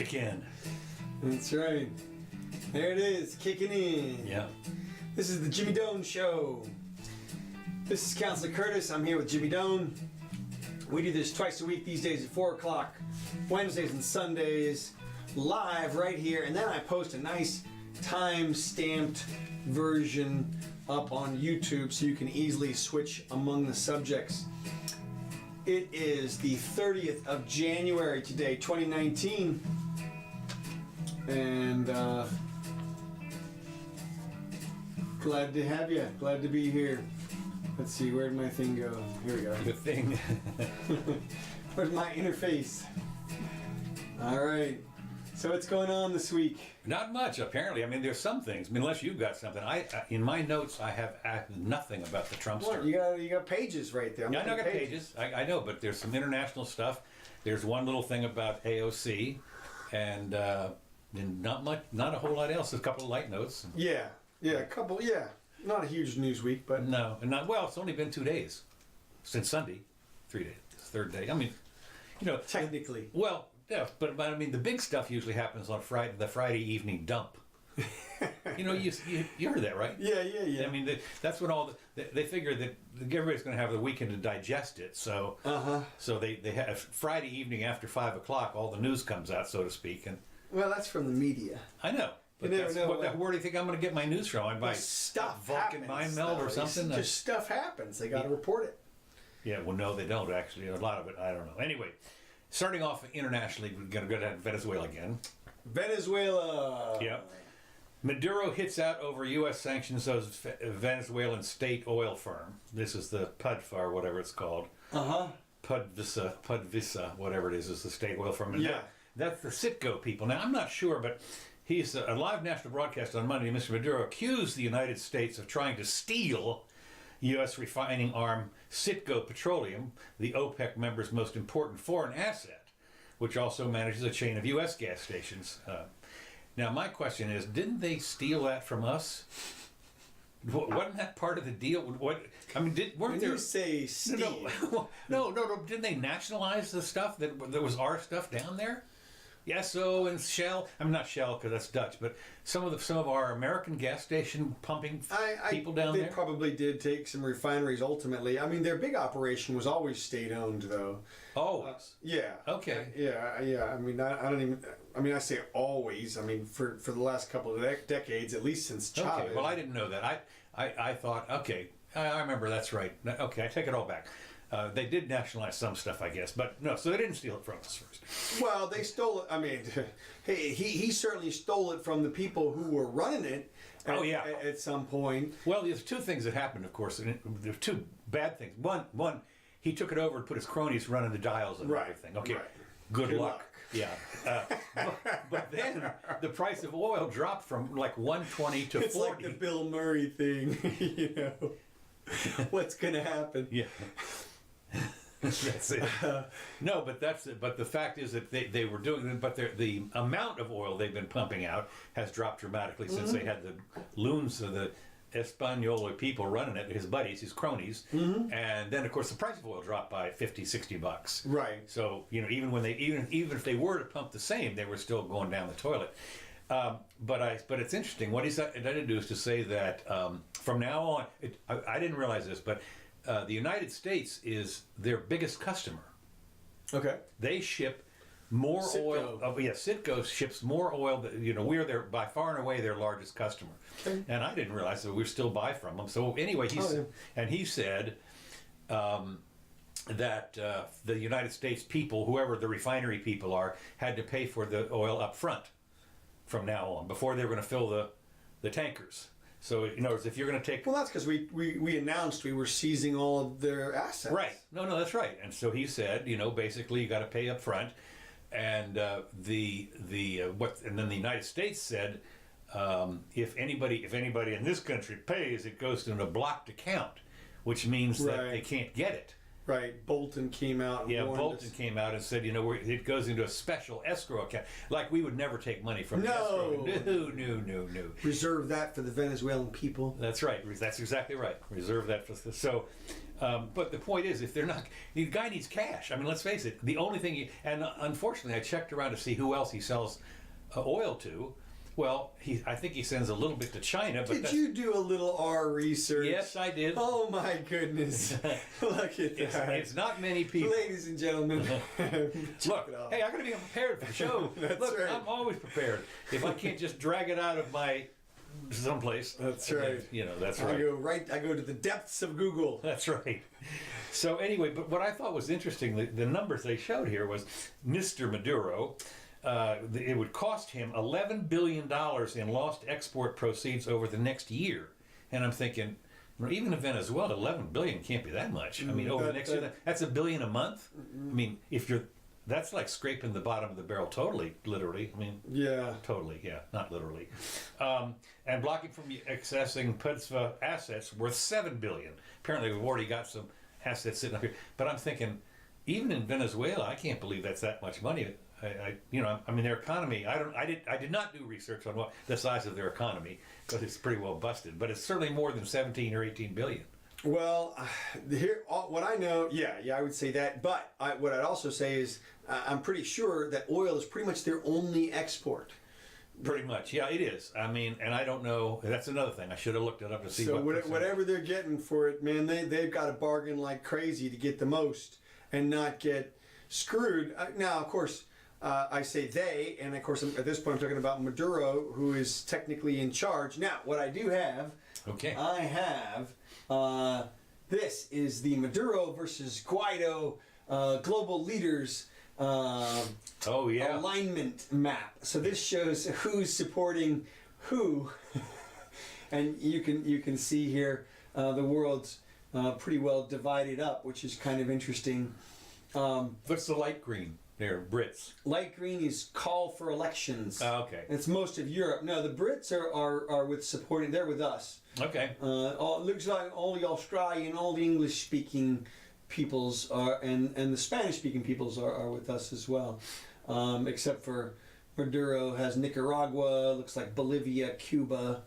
kick in. That's right. There it is, kicking in. Yeah. This is the Jimmy Doan Show. This is Counselor Curtis. I'm here with Jimmy Doan. We do this twice a week these days at 4 o'clock, Wednesdays and Sundays, live right here. And then I post a nice time-stamped version up on YouTube so you can easily switch among the subjects. It is the 30th of January today, 2019. And glad to have you. Glad to be here. Let's see, where'd my thing go? Here we go. Good thing. Where's my interface? All right. So what's going on this week? Not much, apparently. I mean, there's some things. I mean, unless you've got something. In my notes, I have nothing about the Trumpster. What? You got pages right there. Yeah, I know I got pages. I know, but there's some international stuff. There's one little thing about AOC, and not much, not a whole lot else. There's a couple of light notes. Yeah, a couple. Yeah, not a huge news week, but no, and not well. It's only been 2 days since Sunday, 3 days, third day. I mean, you know, technically, well. Yeah, but I mean, the big stuff usually happens on the Friday evening dump. You know, you heard that, right? Yeah. I mean, that's when they figure that everybody's going to have the weekend to digest it. So, so they have Friday evening after 5 o'clock, all the news comes out, so to speak. And well, that's from the media. I know. But where do you think I'm going to get my news from? I buy stuff Vulcan Mind Meld or something? Just stuff happens. They got to report it. Yeah, well, no, they don't, actually. A lot of it, I don't know. Anyway. Starting off internationally, we're going to go to Venezuela again. Venezuela! Yeah. Maduro hits out over U.S. sanctions of Venezuelan state oil firm. This is the PDVSA, or whatever it's called. PDVSA, whatever it is the state oil firm. And yeah. That's the Citgo people. Now, I'm not sure, but he's a live national broadcast on Monday. Mr. Maduro accused the United States of trying to steal U.S. refining arm Citgo Petroleum, the OPEC members' most important foreign asset, which also manages a chain of U.S. gas stations. Now, my question is, didn't they steal that from us? Wasn't that part of the deal? What I mean, weren't there? You say steal? No. Didn't they nationalize the stuff that was our stuff down there? Esso and Shell. I'm not Shell because that's Dutch, but some of our American gas station pumping people down there. They probably did take some refineries ultimately. I mean, their big operation was always state-owned, though. Always. Yeah. Okay. Yeah. I mean, I don't even. I mean, I say always. I mean, for the last couple of decades, at least since Chavez. Okay. Well, I didn't know that. I thought. Okay. I remember. That's right. Okay. I take it all back. They did nationalize some stuff, I guess, but no, so they didn't steal it from us first. Well, they stole it. I mean, hey, he certainly stole it from the people who were running it at some point. Well, there's two things that happened, of course. And there's two bad things. One, he took it over and put his cronies running the dials and everything. Okay, right. Good luck. Yeah. But then the price of oil dropped from like 120 to 40. It's like the Bill Murray thing, you know. What's going to happen? Yeah. That's it. No, but that's it. But the fact is that they were doing it, but the amount of oil they've been pumping out has dropped dramatically since they had the loons of the Espanola people running it, his buddies, his cronies, and then of course the price of oil dropped by $50-$60. Right. So even if they were to pump the same, they were still going down the toilet. But it's interesting. What he's tried to do is to say that from now on, I didn't realize this, but the United States is their biggest customer. Okay. They ship more oil. Citgo ships more oil. We're by far and away their largest customer. Okay. And I didn't realize that we still buy from them. So anyway, he said that the United States people, whoever the refinery people are, had to pay for the oil up front from now on before they were going to fill the tankers. So, in other words, if you're going to take... Well, that's because we announced we were seizing all of their assets. Right. No, that's right. And so he said, basically you got to pay up front. And and then the United States said, if anybody in this country pays, it goes to a blocked account, which means that they can't get it. Right, Bolton came out. Bolton came out and said, it goes into a special escrow account. Like we would never take money from the escrow. No. Reserve that for the Venezuelan people. That's right. That's exactly right. Reserve that for. So But the point is, if they're not, the guy needs cash. I mean, let's face it. The only thing, and unfortunately, I checked around to see who else he sells oil to. Well, I think he sends a little bit to China. But did you do a little R research? Yes, I did. Oh my goodness! Look at that. It's not many people. Ladies and gentlemen, Look, hey, I got to be prepared for the show. That's Look, right. I'm always prepared. If I can't just drag it out of my someplace. That's right. That's I go to the depths of Google. That's right. So anyway, but what I thought was interesting, the numbers they showed here was Mr. Maduro. It would cost him $11 billion in lost export proceeds over the next year. And I'm thinking, even in Venezuela, $11 billion can't be that much. I mean, over the next year, that's $1 billion a month. I mean, that's like scraping the bottom of the barrel totally, literally. I mean, yeah, totally, yeah, not literally. And blocking from accessing PDVSA assets worth $7 billion. Apparently, we've already got some assets sitting up here. But I'm thinking, even in Venezuela, I can't believe that's that much money. I mean, their economy. I did not do research on the size of their economy because it's pretty well busted. But it's certainly more than 17 or 18 billion. Well, what I know, I would say that. But what I'd also say is, I'm pretty sure that oil is pretty much their only export. Pretty much, yeah, it is. I mean, and I don't know. That's another thing. I should have looked it up to see. So whatever they're getting for it, man, they've got to bargain like crazy to get the most and not get screwed. Now, of course. I say they, and of course at this point I'm talking about Maduro, who is technically in charge. Now, what I do have, I have, this is the Maduro versus Guaido global leaders alignment map. So this shows who's supporting who, and you can see here the world's pretty well divided up, which is kind of interesting. What's the light green? They're Brits. Light green is call for elections. Okay. It's most of Europe. No, the Brits are with supporting. They're with us. Okay. Looks like all the Australian, all the English-speaking peoples are, and the Spanish-speaking peoples are with us as well. Except for Maduro has Nicaragua. Looks like Bolivia, Cuba,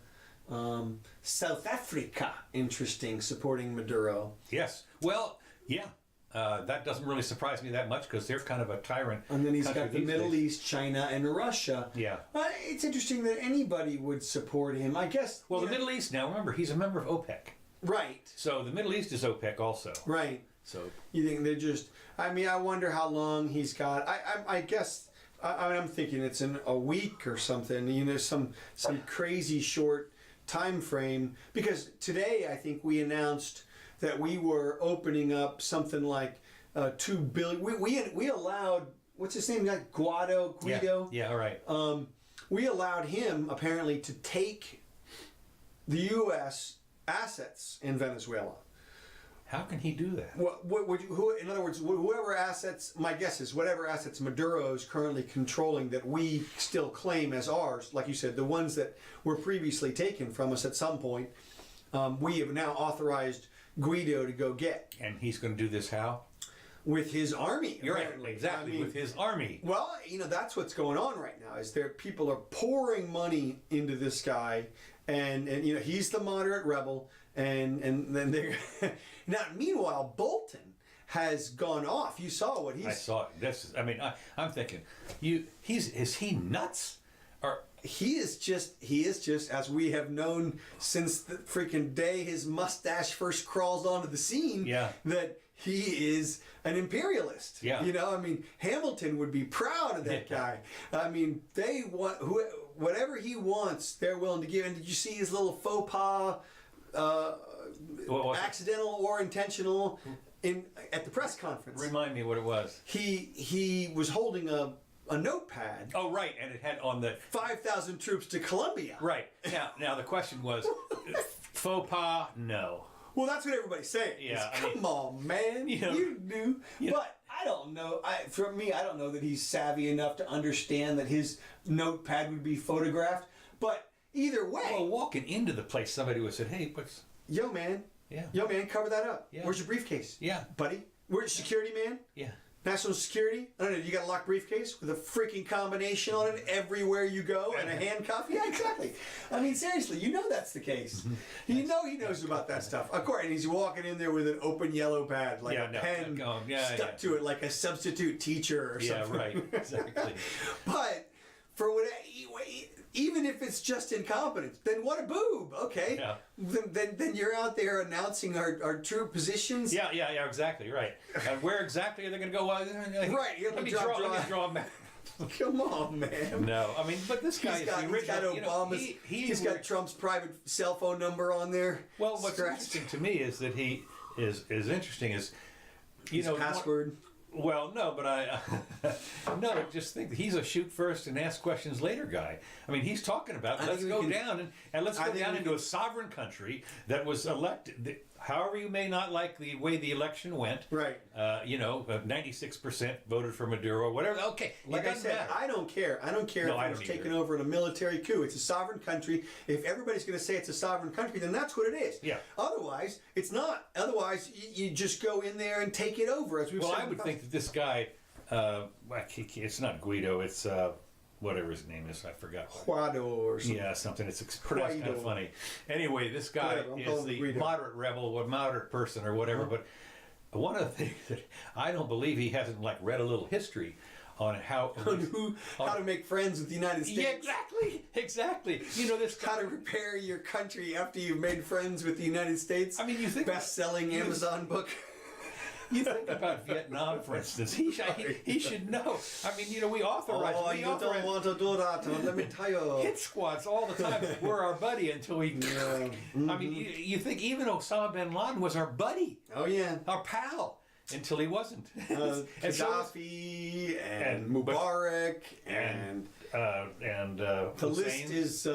South Africa. Interesting, supporting Maduro. Yes. Well, yeah. That doesn't really surprise me that much because they're kind of a tyrant. And then he's got the Middle East, China, and Russia. Yeah. It's interesting that anybody would support him. I guess. Well, the Middle East now, remember, he's a member of OPEC. Right. So the Middle East is OPEC also. Right. So you think they're just? I mean, I wonder how long he's got. I guess. I'm thinking it's in a week or something. Some crazy short time frame. Because today I think we announced that we were opening up something like $2 billion. We allowed, what's his name? Like Guido. Yeah. All right. We allowed him apparently to take the U.S. assets in Venezuela. How can he do that? In other words, whoever assets, my guess is whatever assets Maduro is currently controlling that we still claim as ours, like you said, the ones that were previously taken from us at some point, we have now authorized Guido to go get. And he's going to do this how? With his army. You're right, exactly, with his army. Well, that's what's going on right now, is people are pouring money into this guy, and he's the moderate rebel, and then they're... Now, meanwhile, Bolton has gone off. You saw what I saw it. I'm thinking, is he nuts? Or he is just, as we have known since the freaking day his mustache first crawls onto the scene, that he is an imperialist. Yeah. Hamilton would be proud of that guy. They want, whatever he wants, they're willing to give. And did you see his little faux pas, accidental or intentional, at the press conference? Remind me what it was. He was holding a notepad. Oh, right, and it had on the 5,000 troops to Colombia. Right. Now the question was, faux pas? No. Well, that's what everybody's saying. Yeah. Come on, man. You do. But I don't know. For me, I don't know that he's savvy enough to understand that his notepad would be photographed. But either way. Well, walking into the place, somebody would have said, hey, what's... Yo, man. Yeah. Yo, man, cover that up. Yeah. Where's your briefcase? Yeah. Buddy. Where's your security, man? Yeah. National security? I don't know. You got a locked briefcase with a freaking combination on it everywhere you go and a handcuff? Yeah, exactly. I mean, seriously, you know that's the case. You know he knows about that stuff. Of course, and he's walking in there with an open yellow pad, like a pen stuck to it, like a substitute teacher or something. Yeah, right. Exactly. But for what, even if it's just incompetence, then what a boob. Okay. Yeah. Then you're out there announcing our true positions. Yeah, exactly, right. And where exactly are they going to go? Well, right. Let me draw a map. Come on, man. No, I mean, but this guy he's got Obama's. He's got Trump's private cell phone number on there. Well, what's interesting to me is that he is interesting is, his password. Well, no, but I just think that he's a shoot first and ask questions later guy. I mean, he's talking about let's go down and let's go down into a sovereign country that was elected. However, you may not like the way the election went, right? 96% voted for Maduro, whatever. Okay, like I said, matter. I don't care. I don't care if it was taken over in a military coup. It's a sovereign country. If everybody's going to say it's a sovereign country, then that's what it is. Yeah. Otherwise, it's not. Otherwise, you just go in there and take it over. As we've said. Well, I would think that this guy, it's not Guido. It's whatever his name is, I forgot. Guaido or something. Yeah, something. It's pronounced kind of funny. Anyway, this guy is the moderate rebel, or moderate person, or whatever. But one of the things that I don't believe he hasn't read a little history on how to make friends with the United States. Yeah, exactly. You know this. How to repair your country after you've made friends with the United States. I mean, you think best-selling Amazon book. You think about Vietnam, for instance. He should know. I mean, we authorize. Oh, you don't want to do that. Let me tell you. Hit squads all the time. We're our buddy until we. Yeah. I mean, you think even Osama bin Laden was our buddy? Oh yeah, our pal. Until he wasn't. Gaddafi and Mubarak and the Hussein. list is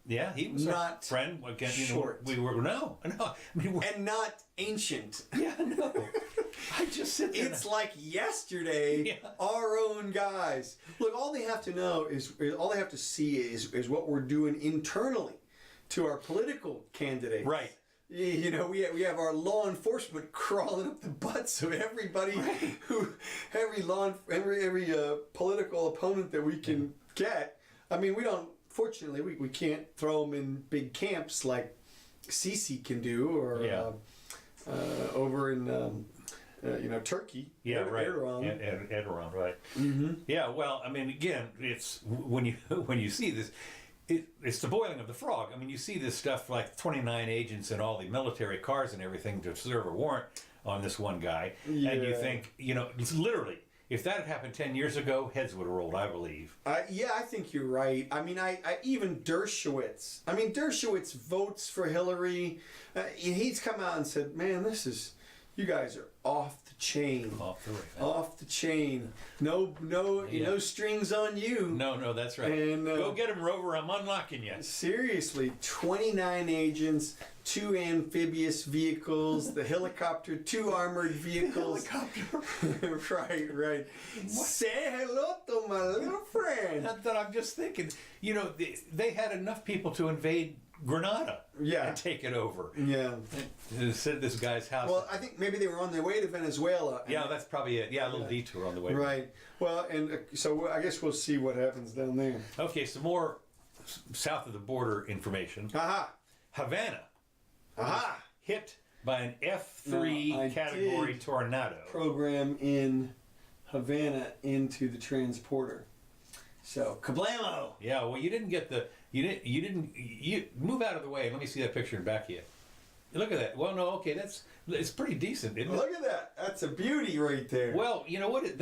he was not a friend. Again, short. We were no. I mean, and not ancient. Yeah, no. I just sit there. It's like yesterday. Yeah. Our own guys. Look, all they have to know is all they have to see is what we're doing internally to our political candidates. Right. We have our law enforcement crawling up the butts of everybody every political opponent that we can get. I mean, fortunately we can't throw them in big camps like Sisi can do or over in Turkey. Yeah, right. Erdogan, right. Mm-hmm. Yeah, well, I mean, again, it's when you see this. It's the boiling of the frog. I mean, you see this stuff like 29 agents and all the military cars and everything to serve a warrant on this one guy. Yeah. And you think, it's literally, if that had happened 10 years ago, heads would have rolled, I believe. Yeah, I think you're right. I mean, I even Dershowitz. I mean, Dershowitz votes for Hillary. He's come out and said, man, you guys are off the chain. Off the chain. No, strings on you. No, that's right. And, go get him, Rover. I'm unlocking you. Seriously, 29 agents, 2 amphibious vehicles, the helicopter, 2 armored vehicles. Right. What? Say hello to my little friend. That I'm just thinking. They had enough people to invade Grenada and take it over. Yeah. Said this guy's house. Well, I think maybe they were on their way to Venezuela. Yeah, that's probably it. Yeah, a little detour on the way. Right. Well, and so I guess we'll see what happens down there. Okay, some more south of the border information. Aha. Havana. Aha. Hit by an F3 category tornado. Program in Havana into the transporter. So, kablamo! Yeah, well, you didn't move out of the way. Let me see that picture in back of you. Look at that. Well, no, okay, it's pretty decent, isn't it? Look at that. That's a beauty right there. Well, you know what is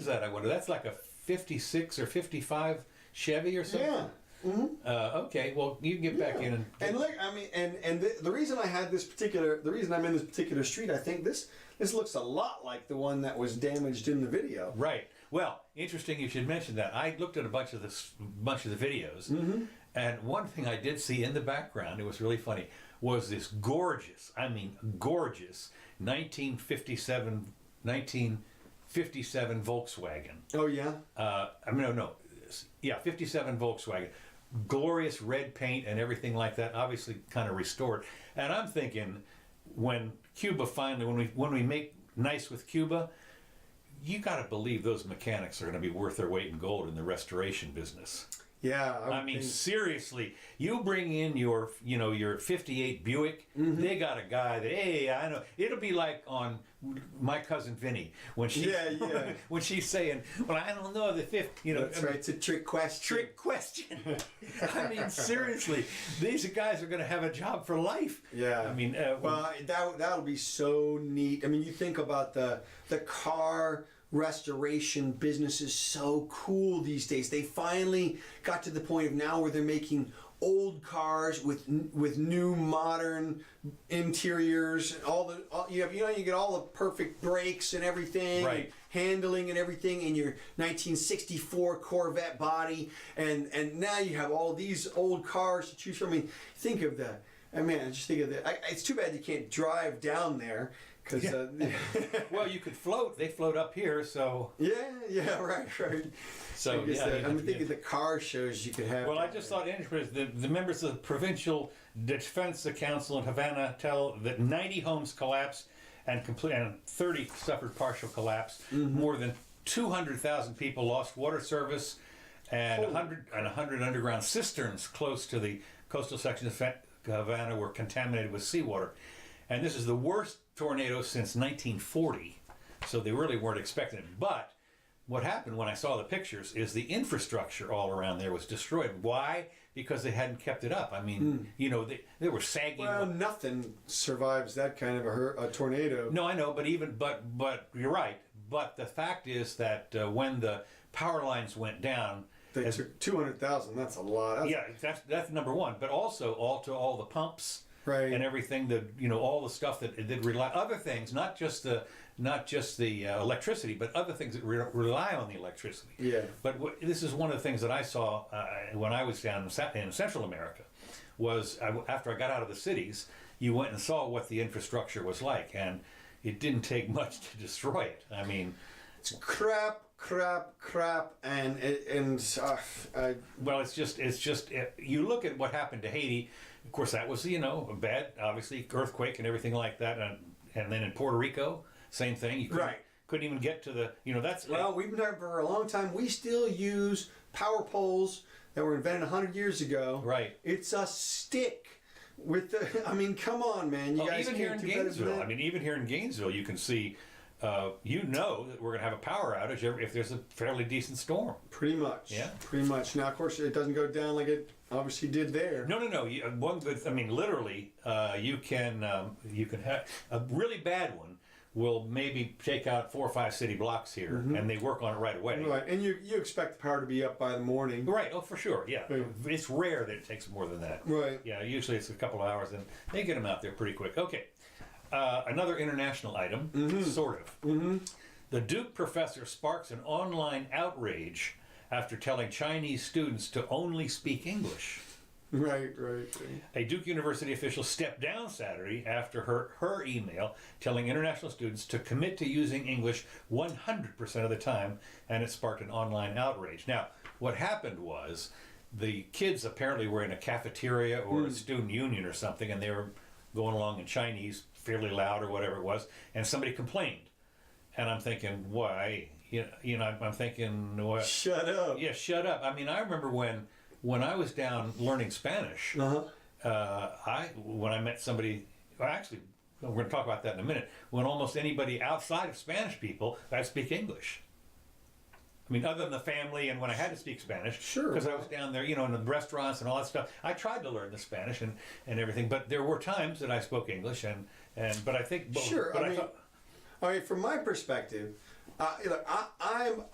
that, I wonder? That's like a 56 or 55 Chevy or something? Yeah. Mm-hmm. Okay, well, you can get back in and look. I mean, and the reason I'm in this particular street, I think this looks a lot like the one that was damaged in the video. Right. Well, interesting you should mention that. I looked at a bunch of the videos, mm-hmm. and one thing I did see in the background, it was really funny, was this gorgeous 1957 Volkswagen. Oh yeah. 57 Volkswagen. Glorious red paint and everything like that, obviously kind of restored. And I'm thinking, when Cuba finally, when we make nice with Cuba, you got to believe those mechanics are going to be worth their weight in gold in the restoration business. Yeah, I mean, seriously, you bring in your 58 Buick, they got a guy that, hey, I know. It'll be like on My Cousin Vinny when she when she's saying, well, I don't know the fifth, That's right, it's a trick question. Trick question. I mean, seriously, these guys are going to have a job for life. Yeah. I mean, well, that'll be so neat. I mean, you think about the car restoration business is so cool these days. They finally got to the point of now where they're making old cars with new modern interiors. You get all the perfect brakes and everything, right? And handling and everything in your 1964 Corvette body, and now you have all these old cars to choose from. I mean, think of that. Just think of that. It's too bad you can't drive down there. Well, you could float. They float up here, so. Yeah, right. So I'm thinking the car shows you could have. Well, I just thought the members of the Provincial Defense Council in Havana tell that 90 homes collapsed and 30 suffered partial collapse. More than 200,000 people lost water service, and 100 underground cisterns close to the coastal section of Havana were contaminated with seawater. And this is the worst tornado since 1940, so they really weren't expecting it. But what happened when I saw the pictures is the infrastructure all around there was destroyed. Why? Because they hadn't kept it up. I mean, they were sagging. Well, nothing survives that kind of a tornado. No, I know, but you're right. But the fact is that when the power lines went down, they took 200,000. That's a lot. That's number one. But also all the pumps. Right. And everything all the stuff that did rely other things, not just the electricity, but other things that rely on the electricity. Yeah. But this is one of the things that I saw when I was down in Central America, was after I got out of the cities, you went and saw what the infrastructure was like, and it didn't take much to destroy it. I mean, it's crap, and well, it's just you look at what happened to Haiti. Of course, that was a bad, obviously, earthquake and everything like that, and then in Puerto Rico, same thing. You couldn't even get to the that's. Well, we've never for a long time. We still use power poles that were invented 100 years ago. Right. It's a stick with the. I mean, come on, man. You guys even here in Gainesville. Even here in Gainesville, you can see. That we're going to have a power outage if there's a fairly decent storm. Pretty much. Yeah. Pretty much. Now, of course, it doesn't go down like it obviously did there. No. One good. I mean, literally, you can have a really bad one. Will maybe take out 4 or 5 city blocks here, and they work on it right away. Right, and you expect the power to be up by the morning. Right. Oh, for sure. Yeah. It's rare that it takes more than that. Right. Yeah. Usually it's a couple of hours, and they get them out there pretty quick. Okay. Another international item, sort of. The Duke professor sparks an online outrage after telling Chinese students to only speak English. Right. A Duke University official stepped down Saturday after her email telling international students to commit to using English 100% of the time, and it sparked an online outrage. Now, what happened was the kids apparently were in a cafeteria or a student union or something, and they were going along in Chinese fairly loud or whatever it was, and somebody complained. And I'm thinking, why? I'm thinking, what? Shut up. Yeah, shut up. I mean, I remember when I was down learning Spanish, when I met somebody, actually, we're going to talk about that in a minute, when almost anybody outside of Spanish people, I speak English. I mean, other than the family and when I had to speak Spanish, sure, because I was down there, in the restaurants and all that stuff. I tried to learn the Spanish and everything, but there were times that I spoke English, but I think... Sure, I mean, from my perspective, I'm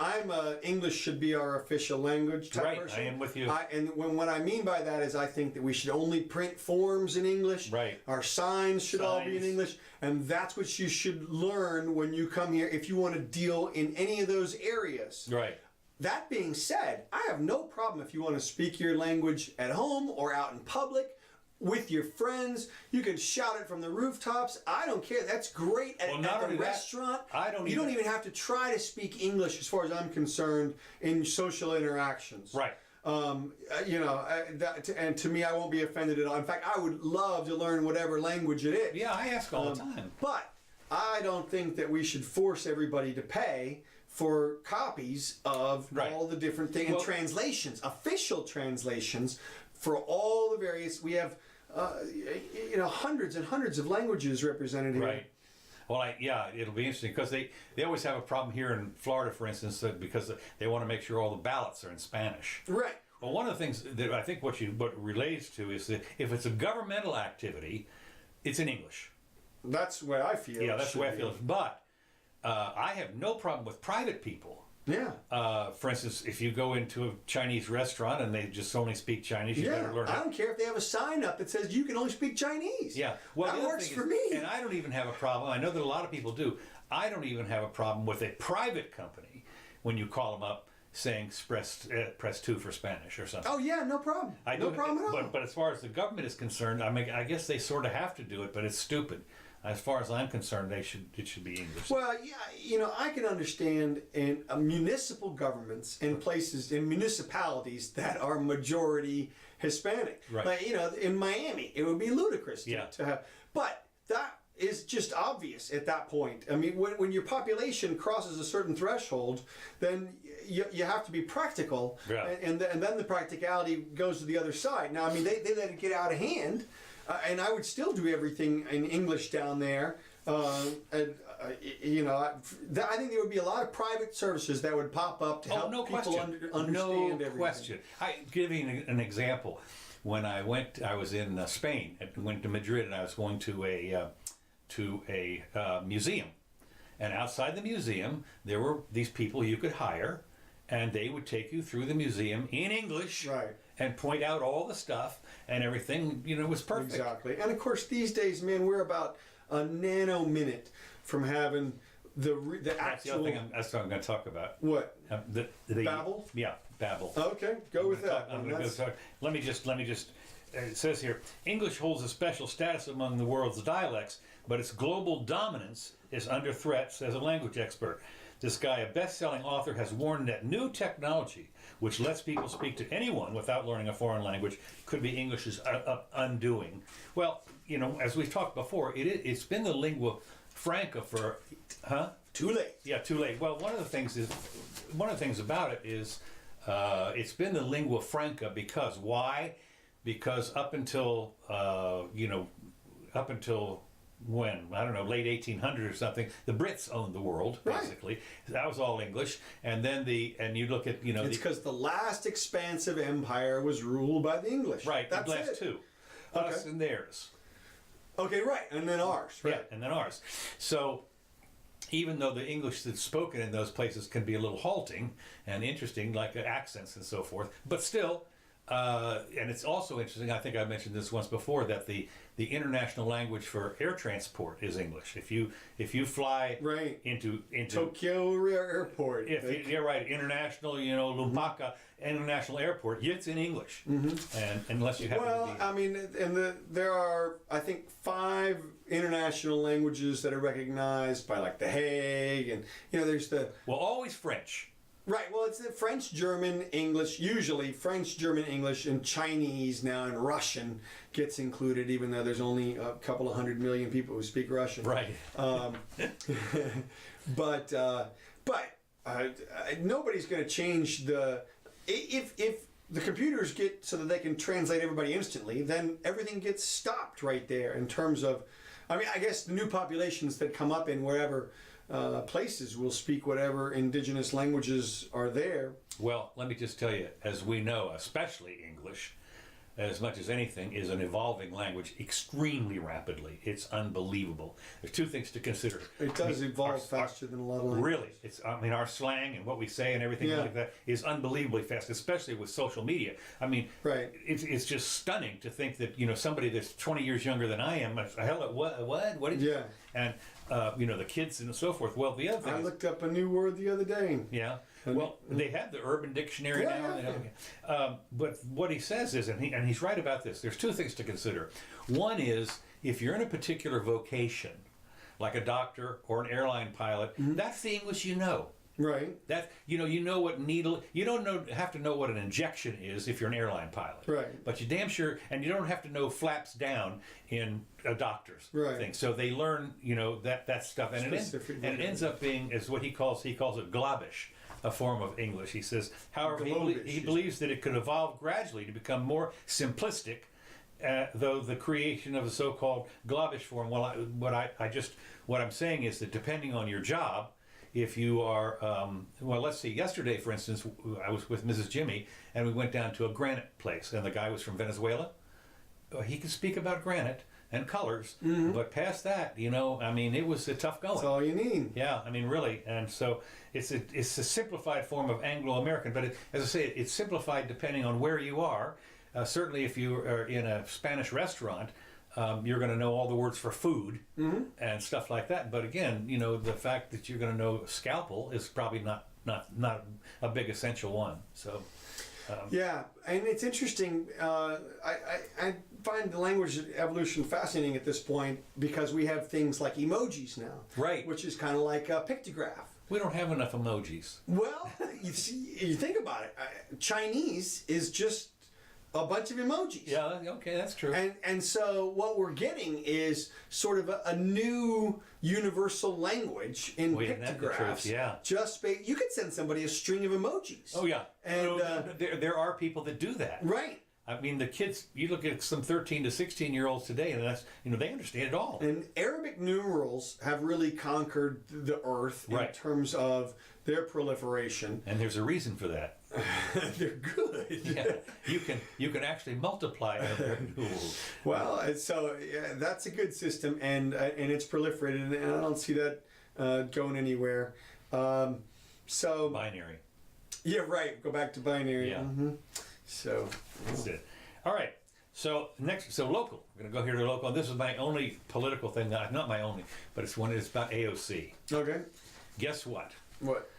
English should be our official language type person. I am with you. And what I mean by that is I think that we should only print forms in English. Right. Our signs should all be in English. And that's what you should learn when you come here if you want to deal in any of those areas. Right. That being said, I have no problem if you want to speak your language at home or out in public. With your friends, you can shout it from the rooftops. I don't care. That's great at the restaurant. You don't even have to try to speak English, as far as I'm concerned, in social interactions. Right. And to me, I won't be offended at all. In fact, I would love to learn whatever language it is. Yeah, I ask all the time. But I don't think that we should force everybody to pay for copies of Right. all the different things, Well, and translations, official translations for all the various. We have, hundreds and hundreds of languages represented here. Right. Well, it'll be interesting because they always have a problem here in Florida, for instance, because they want to make sure all the ballots are in Spanish. Right. Well, one of the things that I think what relates to is that if it's a governmental activity, it's in English. That's the way I feel. Yeah, that's the way I feel. But I have no problem with private people. Yeah. For instance, if you go into a Chinese restaurant and they just only speak Chinese, you better learn I don't care if they have a sign up that says you can only speak Chinese. Yeah, well, that the other works thing for is, me. and I don't even have a problem. I know that a lot of people do. I don't even have a problem with a private company when you call them up saying press 2 for Spanish or something. Oh yeah, no problem. No problem at all. But as far as the government is concerned, I mean, I guess they sort of have to do it, but it's stupid. As far as I'm concerned, it should be English. Well, yeah, I can understand in municipal governments in places, in municipalities that are majority Hispanic. Right. Like, in Miami, it would be ludicrous Yeah. to have. But that is just obvious at that point. I mean, when your population crosses a certain threshold, then you have to be practical. Yeah. And then the practicality goes to the other side. Now, I mean, they let it get out of hand. And I would still do everything in English down there. I think there would be a lot of private services that would pop up to help people understand everything. No question. I give you an example. When I was in Spain. I went to Madrid, and I was going to a museum. And outside the museum, there were these people you could hire, and they would take you through the museum in English. Right. And point out all the stuff, and everything, was perfect. Exactly. And of course, these days, man, we're about a nanominute from having the actual. That's what I'm going to talk about. What? The Babel? Yeah, Babel. Okay, go with that. I'm going to go talk. Let me just. It says here, English holds a special status among the world's dialects, but its global dominance is under threat, says a language expert. This guy, a best-selling author, has warned that new technology, which lets people speak to anyone without learning a foreign language, could be English's undoing. Well, as we've talked before, it's been the lingua franca for, Too late. Yeah, too late. Well, one of the things about it is, it's been the lingua franca because why? Because up until when, I don't know, late 1800s or something, the Brits owned the world, basically. Right. That was all English. And then you look at, It's because the last expansive empire was ruled by the English. Right, that's the last two. Us and theirs. Okay, right, and then ours. Right. Yeah, and then ours. So, even though the English that's spoken in those places can be a little halting and interesting, like accents and so forth, but still, and it's also interesting, I think I mentioned this once before, that the international language for air transport is English. If you fly into Tokyo Airport, you're right, international, Lumpaka International Airport, it's in English, and unless you have I mean, there are, I think, 5 international languages that are recognized by, like, The Hague, and there's always French. Right, well, it's the French, German, English, usually French, German, English, and Chinese now, and Russian gets included, even though there's only a couple of 100 million people who speak Russian. Right. But nobody's going to change if the computers get so that they can translate everybody instantly, then everything gets stopped right there in terms of, I mean, I guess the new populations that come up in wherever places will speak whatever indigenous languages are there. Well, let me just tell you, as we know, especially English, as much as anything, is an evolving language extremely rapidly. It's unbelievable. There's 2 things to consider. It does evolve faster than a lot of languages. Really. Our slang and what we say and everything like that is unbelievably fast, especially with social media. I mean, it's just stunning to think that, somebody that's 20 years younger than I am, hell, what did you... Yeah. And, the kids and so forth. Well, the other thing I looked up a new word the other day. Yeah. Well, they have the Urban Dictionary now. But what he says is, and he's right about this, there's 2 things to consider. One is, if you're in a particular vocation, like a doctor or an airline pilot, that's the English you know. Right. That you know what needle. You don't have to know what an injection is if you're an airline pilot. Right. But you damn sure, and you don't have to know flaps down in a doctor's thing. So they learn, that stuff, and it ends up being is what he calls it globbish, a form of English. He says, however, he believes that it could evolve gradually to become more simplistic. Though the creation of a so-called globbish form. Well, what I'm saying is that depending on your job. If you are, let's see, yesterday, for instance, I was with Mrs. Jimmy, and we went down to a granite place, and the guy was from Venezuela. He could speak about granite and colors, but past that, it was a tough going. That's all you need. Yeah, really, and so it's a simplified form of Anglo-American, but as I say, it's simplified depending on where you are. Certainly, if you are in a Spanish restaurant, you're going to know all the words for food and stuff like that. But again, the fact that you're going to know scalpel is probably not a big essential one. So. Yeah, and it's interesting. I find the language evolution fascinating at this point because we have things like emojis now. Right. Which is kind of like a pictograph. We don't have enough emojis. Well, you think about it. Chinese is just a bunch of emojis. Yeah, okay, that's true. And so what we're getting is sort of a new universal language in pictographs. Yeah. You could send somebody a string of emojis. Oh yeah. And there are people that do that. Right. The kids, you look at some 13 to 16-year-olds today, and that's, they understand it all. And Arabic numerals have really conquered the earth in terms of their proliferation. And there's a reason for that. They're good. Yeah, you can actually multiply Arabic numerals. Well, so that's a good system, and it's proliferated, and I don't see that going anywhere. So binary. Yeah, right. Go back to binary. Yeah. Mm-hmm. So that's it. All right. So local. We're going to go here to local. And this is my only political thing. Not my only, but it's about AOC. Okay. Guess what? What?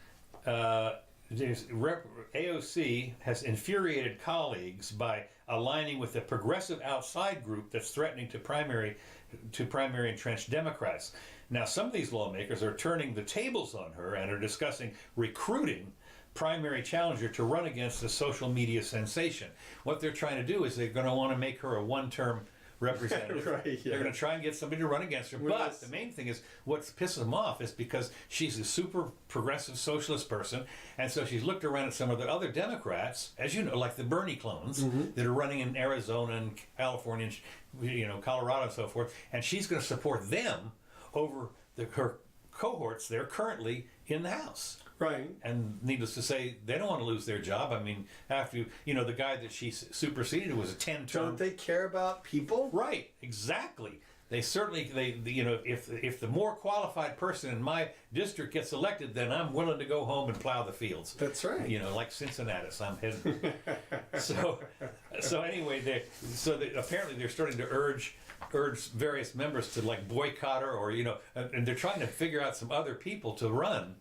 AOC has infuriated colleagues by aligning with a progressive outside group that's threatening to primary entrenched Democrats. Now, some of these lawmakers are turning the tables on her and are discussing recruiting primary challenger to run against the social media sensation. What they're trying to do is they're going to want to make her a one-term representative. Right, yeah. They're going to try and get somebody to run against her. But the main thing is, what pisses them off is because she's a super progressive socialist person, and so she's looked around at some of the other Democrats, as you know, like the Bernie clones that are running in Arizona and California, and, Colorado and so forth, and she's going to support them over her cohorts there currently in the House. Right. And needless to say, they don't want to lose their job. After the guy that she superseded was a 10-term. Don't they care about people? Right. Exactly. They certainly, if the more qualified person in my district gets elected, then I'm willing to go home and plow the fields. That's right. Like Cincinnatus, I'm heading. so anyway, apparently they're starting to urge various members to boycott her, or and they're trying to figure out some other people to run.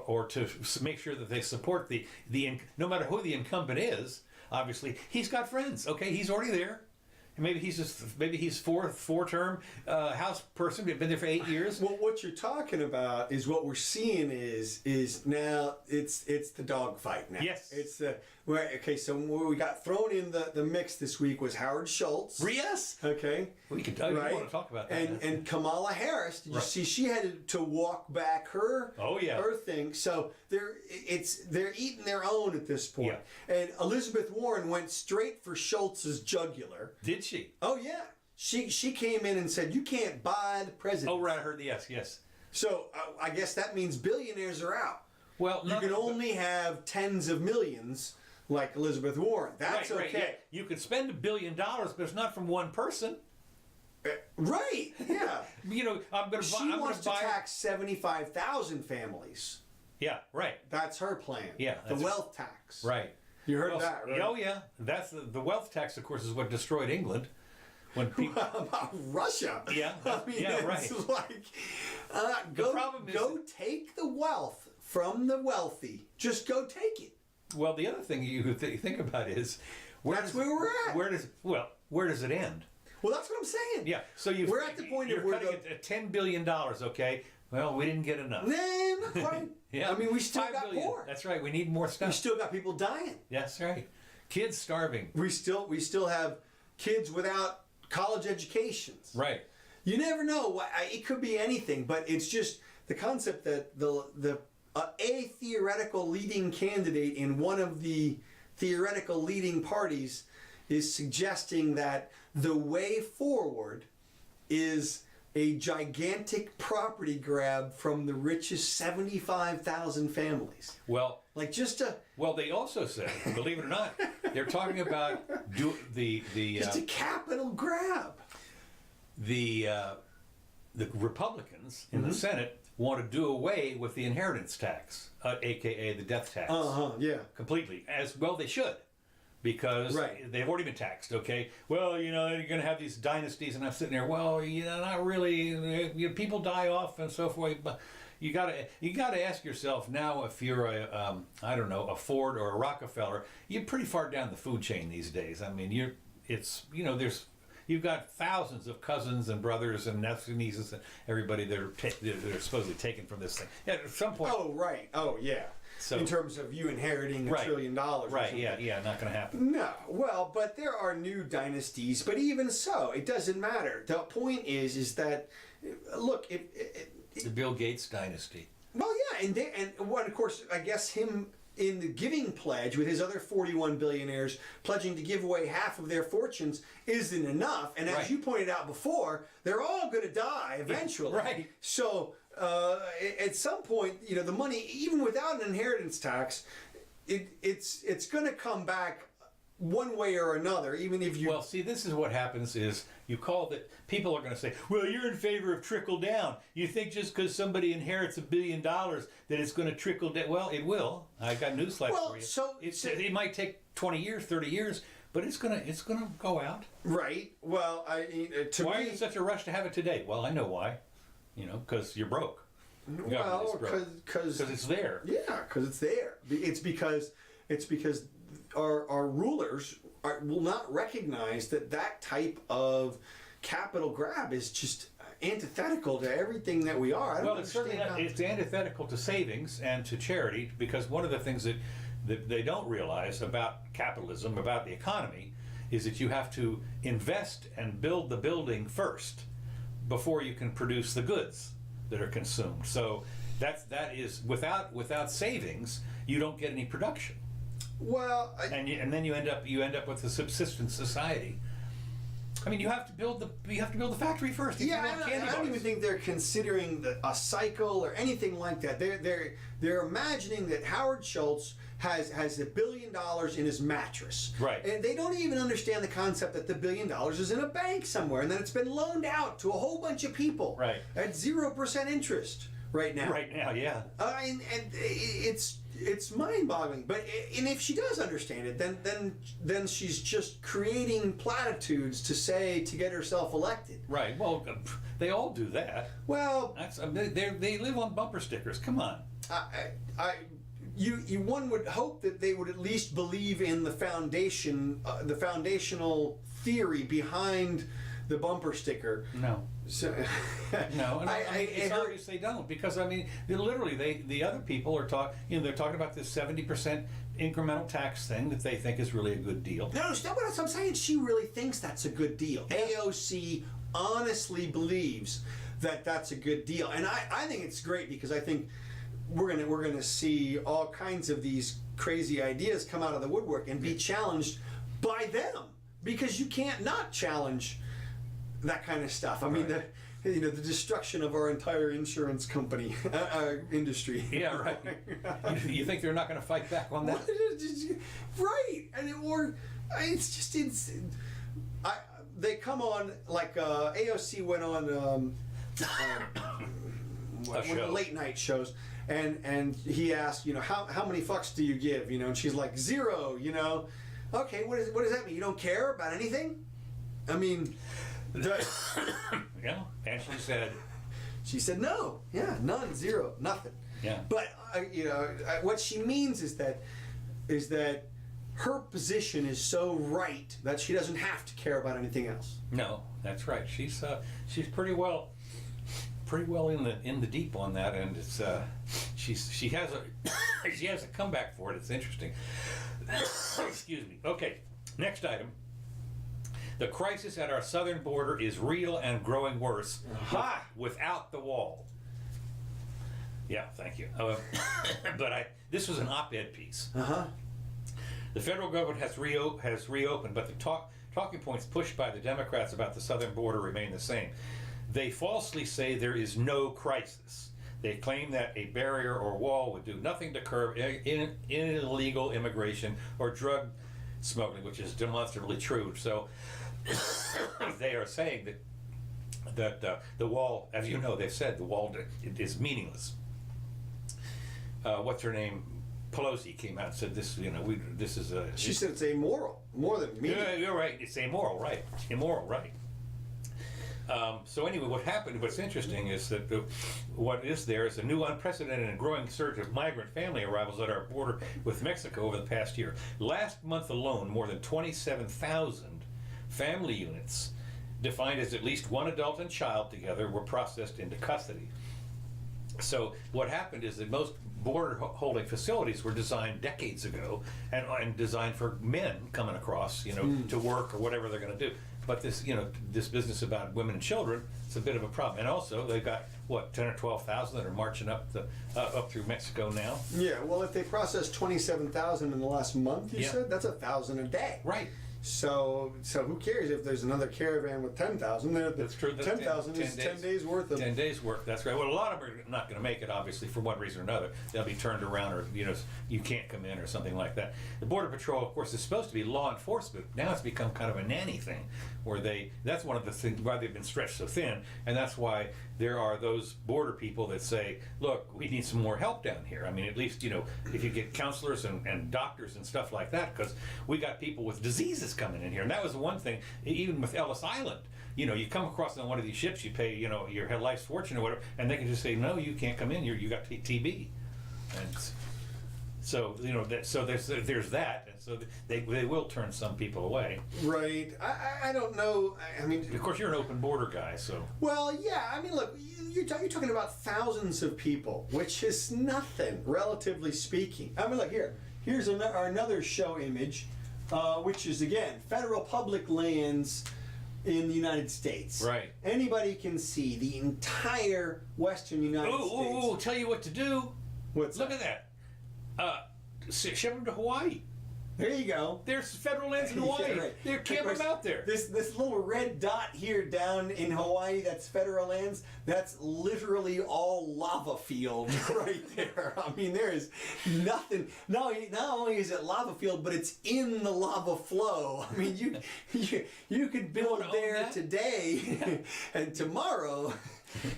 Or to make sure that they support the no matter who the incumbent is. Obviously, he's got friends. Okay, he's already there. Maybe he's four-term House person. Been there for 8 years. Well, what you're talking about is what we're seeing is now it's the dog fight now. Yes, it's the So where we got thrown in the mix this week was Howard Schultz. Yes. Okay. We could want to talk about that. And Kamala Harris. Did you see she had to walk back her? Oh yeah. Her thing. So they're eating their own at this point. Yeah. And Elizabeth Warren went straight for Schultz's jugular. Did she? Oh yeah. She came in and said, "You can't buy the president." Oh right, I heard the yes. So I guess that means billionaires are out. Well, you can only have tens of millions like Elizabeth Warren. That's right, okay. Yeah. You could spend $1 billion, but it's not from one person. Right. Yeah. I'm going to. She wants to tax 75,000 families. Yeah. Right. That's her plan. Yeah. The wealth tax. Right. You heard that, right? Oh yeah. That's the wealth tax. Of course, is what destroyed England. When people about Russia. Yeah. Right. It's like go take the wealth from the wealthy. Just go take it. Well, the other thing you think about is where we're at. Where does it end? Well, that's what I'm saying. Yeah. So we're at the point you're of cutting it at $10 billion. Okay. Well, we didn't get enough. Nah, not quite. Yeah. I mean, we still 5 got billion. poor. That's right. We need more We stuff. still got people dying. That's right. Kids starving. We still have kids without college educations. Right. You never know. It could be anything, but it's just the concept that a theoretical leading candidate in one of the theoretical leading parties is suggesting that the way forward is a gigantic property grab from the richest 75,000 families. Well, Like just a well, they also said, believe it or not, they're talking about the capital grab. the Republicans in the Senate want to do away with the inheritance tax, aka the death tax, Yeah. completely. As well, they should, because Right. they've already been taxed. Okay, well, you're going to have these dynasties, and I'm sitting there. Well, not really. People die off and so forth. But you gotta ask yourself now, if you're a Ford or a Rockefeller, you're pretty far down the food chain these days. I mean, you've got thousands of cousins and brothers and nephews and nieces and everybody that are supposedly taken from this thing. Yeah, at some point. Oh, right. Oh, yeah. So, in terms of you inheriting $1 trillion. Right, yeah, not going to happen. No, well, but there are new dynasties, but even so, it doesn't matter. The point is that, look, The Bill Gates dynasty. well, yeah, and of course, I guess him in the giving pledge with his other 41 billionaires pledging to give away half of their fortunes isn't enough. And as Right. you pointed out before, they're all going to die eventually. Right. So at some point, the money, even without an inheritance tax, it's going to come back one way or another, even if you... Well, see, this is what happens is you call that people are going to say, well, you're in favor of trickle down. You think just because somebody inherits $1 billion that it's going to trickle down. Well, it will. I got newsflash for you. It might take 20 years, 30 years, but it's going to go out. Right. Well, Why is it such a rush to have it today? Well, I know why. Because you're broke. Well, because it's there. Yeah, because it's there. It's because our rulers will not recognize that type of capital grab is just antithetical to everything that we are. Well, it's certainly it's antithetical to savings and to charity, because one of the things that they don't realize about capitalism, about the economy, is that you have to invest and build the building first before you can produce the goods that are consumed. So that is without savings, you don't get any production. Well, and then you end up with a subsistence society. I mean, you have to build the factory first. If you want candy I don't bars. even think they're considering a cycle or anything like that. They're imagining that Howard Schultz has $1 billion in his mattress. Right. And they don't even understand the concept that the $1 billion is in a bank somewhere and then it's been loaned out to a whole bunch of people. Right. At 0% interest right now. Right now, yeah. And it's mind-boggling. But if she does understand it, then she's just creating platitudes to get herself elected. Right. Well, they all do that. Well, they live on bumper stickers. Come on. One would hope that they would at least believe in the foundational theory behind the bumper sticker. No. So, No, it's obvious they don't, because literally the other people are they're talking about this 70% incremental tax thing that they think is really a good deal. No, it's not what I'm saying. She really thinks that's a good deal. Yeah. AOC honestly believes that that's a good deal, and I think it's great, because I think we're gonna see all kinds of these crazy ideas come out of the woodwork and be challenged by them, because you can't not challenge that kind of stuff. I mean, the destruction of our entire insurance company industry. Yeah, right. You think they're not going to fight back on that? Right, they come on like AOC went on one of the late night shows, and he asked, how many fucks do you give? And she's like 0. Okay, what does that mean? You don't care about anything? I mean. Yeah, and she said no. Yeah, none, 0, nothing. Yeah. But what she means is that her position is so right that she doesn't have to care about anything else. No, that's right. She's pretty well pretty well in the deep on that, and it's she has a she has a comeback for it. It's interesting. Excuse me. Okay, next item. The crisis at our southern border is real and growing worse without the wall. Yeah, thank you. But this was an op-ed piece. The federal government has reopened, but the talking points pushed by the Democrats about the southern border remain the same. They falsely say there is no crisis. They claim that a barrier or wall would do nothing to curb illegal immigration or drug smuggling, which is demonstrably true. So they are saying that the wall, as you know, they've said the wall is meaningless. What's her name? Pelosi came out and said this. This is a. She said it's amoral, more than meaningless. Yeah, you're right. It's amoral, right? Immoral, right? So anyway, what's interesting is that what is there is a new unprecedented and growing surge of migrant family arrivals at our border with Mexico over the past year. Last month alone, more than 27,000 family units, defined as at least one adult and child together, were processed into custody. So what happened is that most border holding facilities were designed decades ago and designed for men coming across, to work or whatever they're going to do. But this business about women and children, it's a bit of a problem. And also, they've got, 10 or 12,000 that are marching up through Mexico now? Yeah, well, if they processed 27,000 in the last month, you said, that's 1,000 a day. Right. So who cares if there's another caravan with 10,000? That's true. 10,000 is 10 days worth of... 10 days work, that's right. Well, a lot of them are not going to make it, obviously, for one reason or another. They'll be turned around, or, you can't come in or something like that. The Border Patrol, of course, is supposed to be law enforcement. Now it's become kind of a nanny thing, where that's one of the things why they've been stretched so thin, and that's why there are those border people that say, look, we need some more help down here. I mean, at least, if you get counselors and doctors and stuff like that, because we got people with diseases coming in here. And that was the one thing, even with Ellis Island, you come across on one of these ships, you pay, your life's fortune or whatever, and they can just say, no, you can't come in here, you got TB. And so, so there's that, and so they will turn some people away. Right. I don't know. I mean, of course, you're an open border guy, so. Well, yeah. I mean, look, you're talking about thousands of people, which is nothing, relatively speaking. I mean, look here's another show image, which is again federal public lands in the United States. Right. Anybody can see the entire western United States. Oh, tell you what to do. Look at that. Ship them to Hawaii. There you go. There's federal lands in Hawaii. Yeah, right. They're camping out there. This little red dot here down in Hawaii, that's federal lands. That's literally all lava field right there. I mean, there is nothing. Not only is it lava field, but it's in the lava flow. I mean, you could build there today, and tomorrow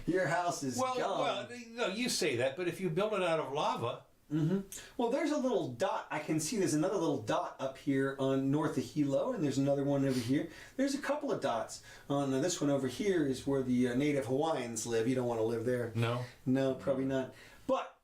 your house is gone. Well, no, you say that, but if you build it out of lava. Mm-hmm. Well, there's a little dot. I can see there's another little dot up here on north of Hilo, and there's another one over here. There's a couple of dots. This one over here is where the native Hawaiians live. You don't want to live there. No, probably not. But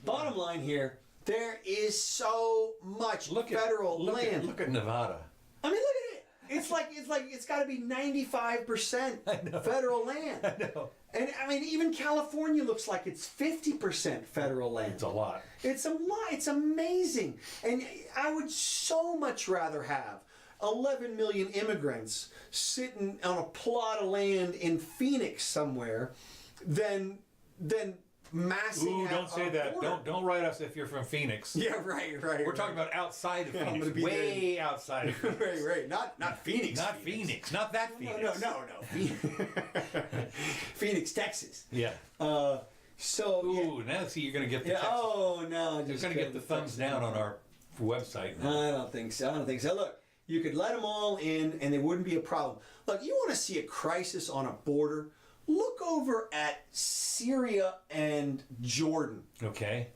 bottom line here, there is so much federal land. Look at Nevada. I mean, look at it. It's got to be 95% federal land. I know. And I mean, even California looks like it's 50% federal land. It's a lot. It's a lot. It's amazing. And I would so much rather have 11 million immigrants sitting on a plot of land in Phoenix somewhere than massing. Ooh, don't say that. Border. Don't write us if you're from Phoenix. Yeah, right. We're talking about outside of Phoenix. Way outside of Phoenix. Right. Not Phoenix. Not Phoenix. Not that Phoenix. No. Phoenix, Texas. Yeah. Now see, you're going to get the Texas. Oh, no. You're going to get the thumbs down on our website. I don't think so. Look, you could let them all in and there wouldn't be a problem. Look, you want to see a crisis on a border? Look over at Syria and Jordan. Okay.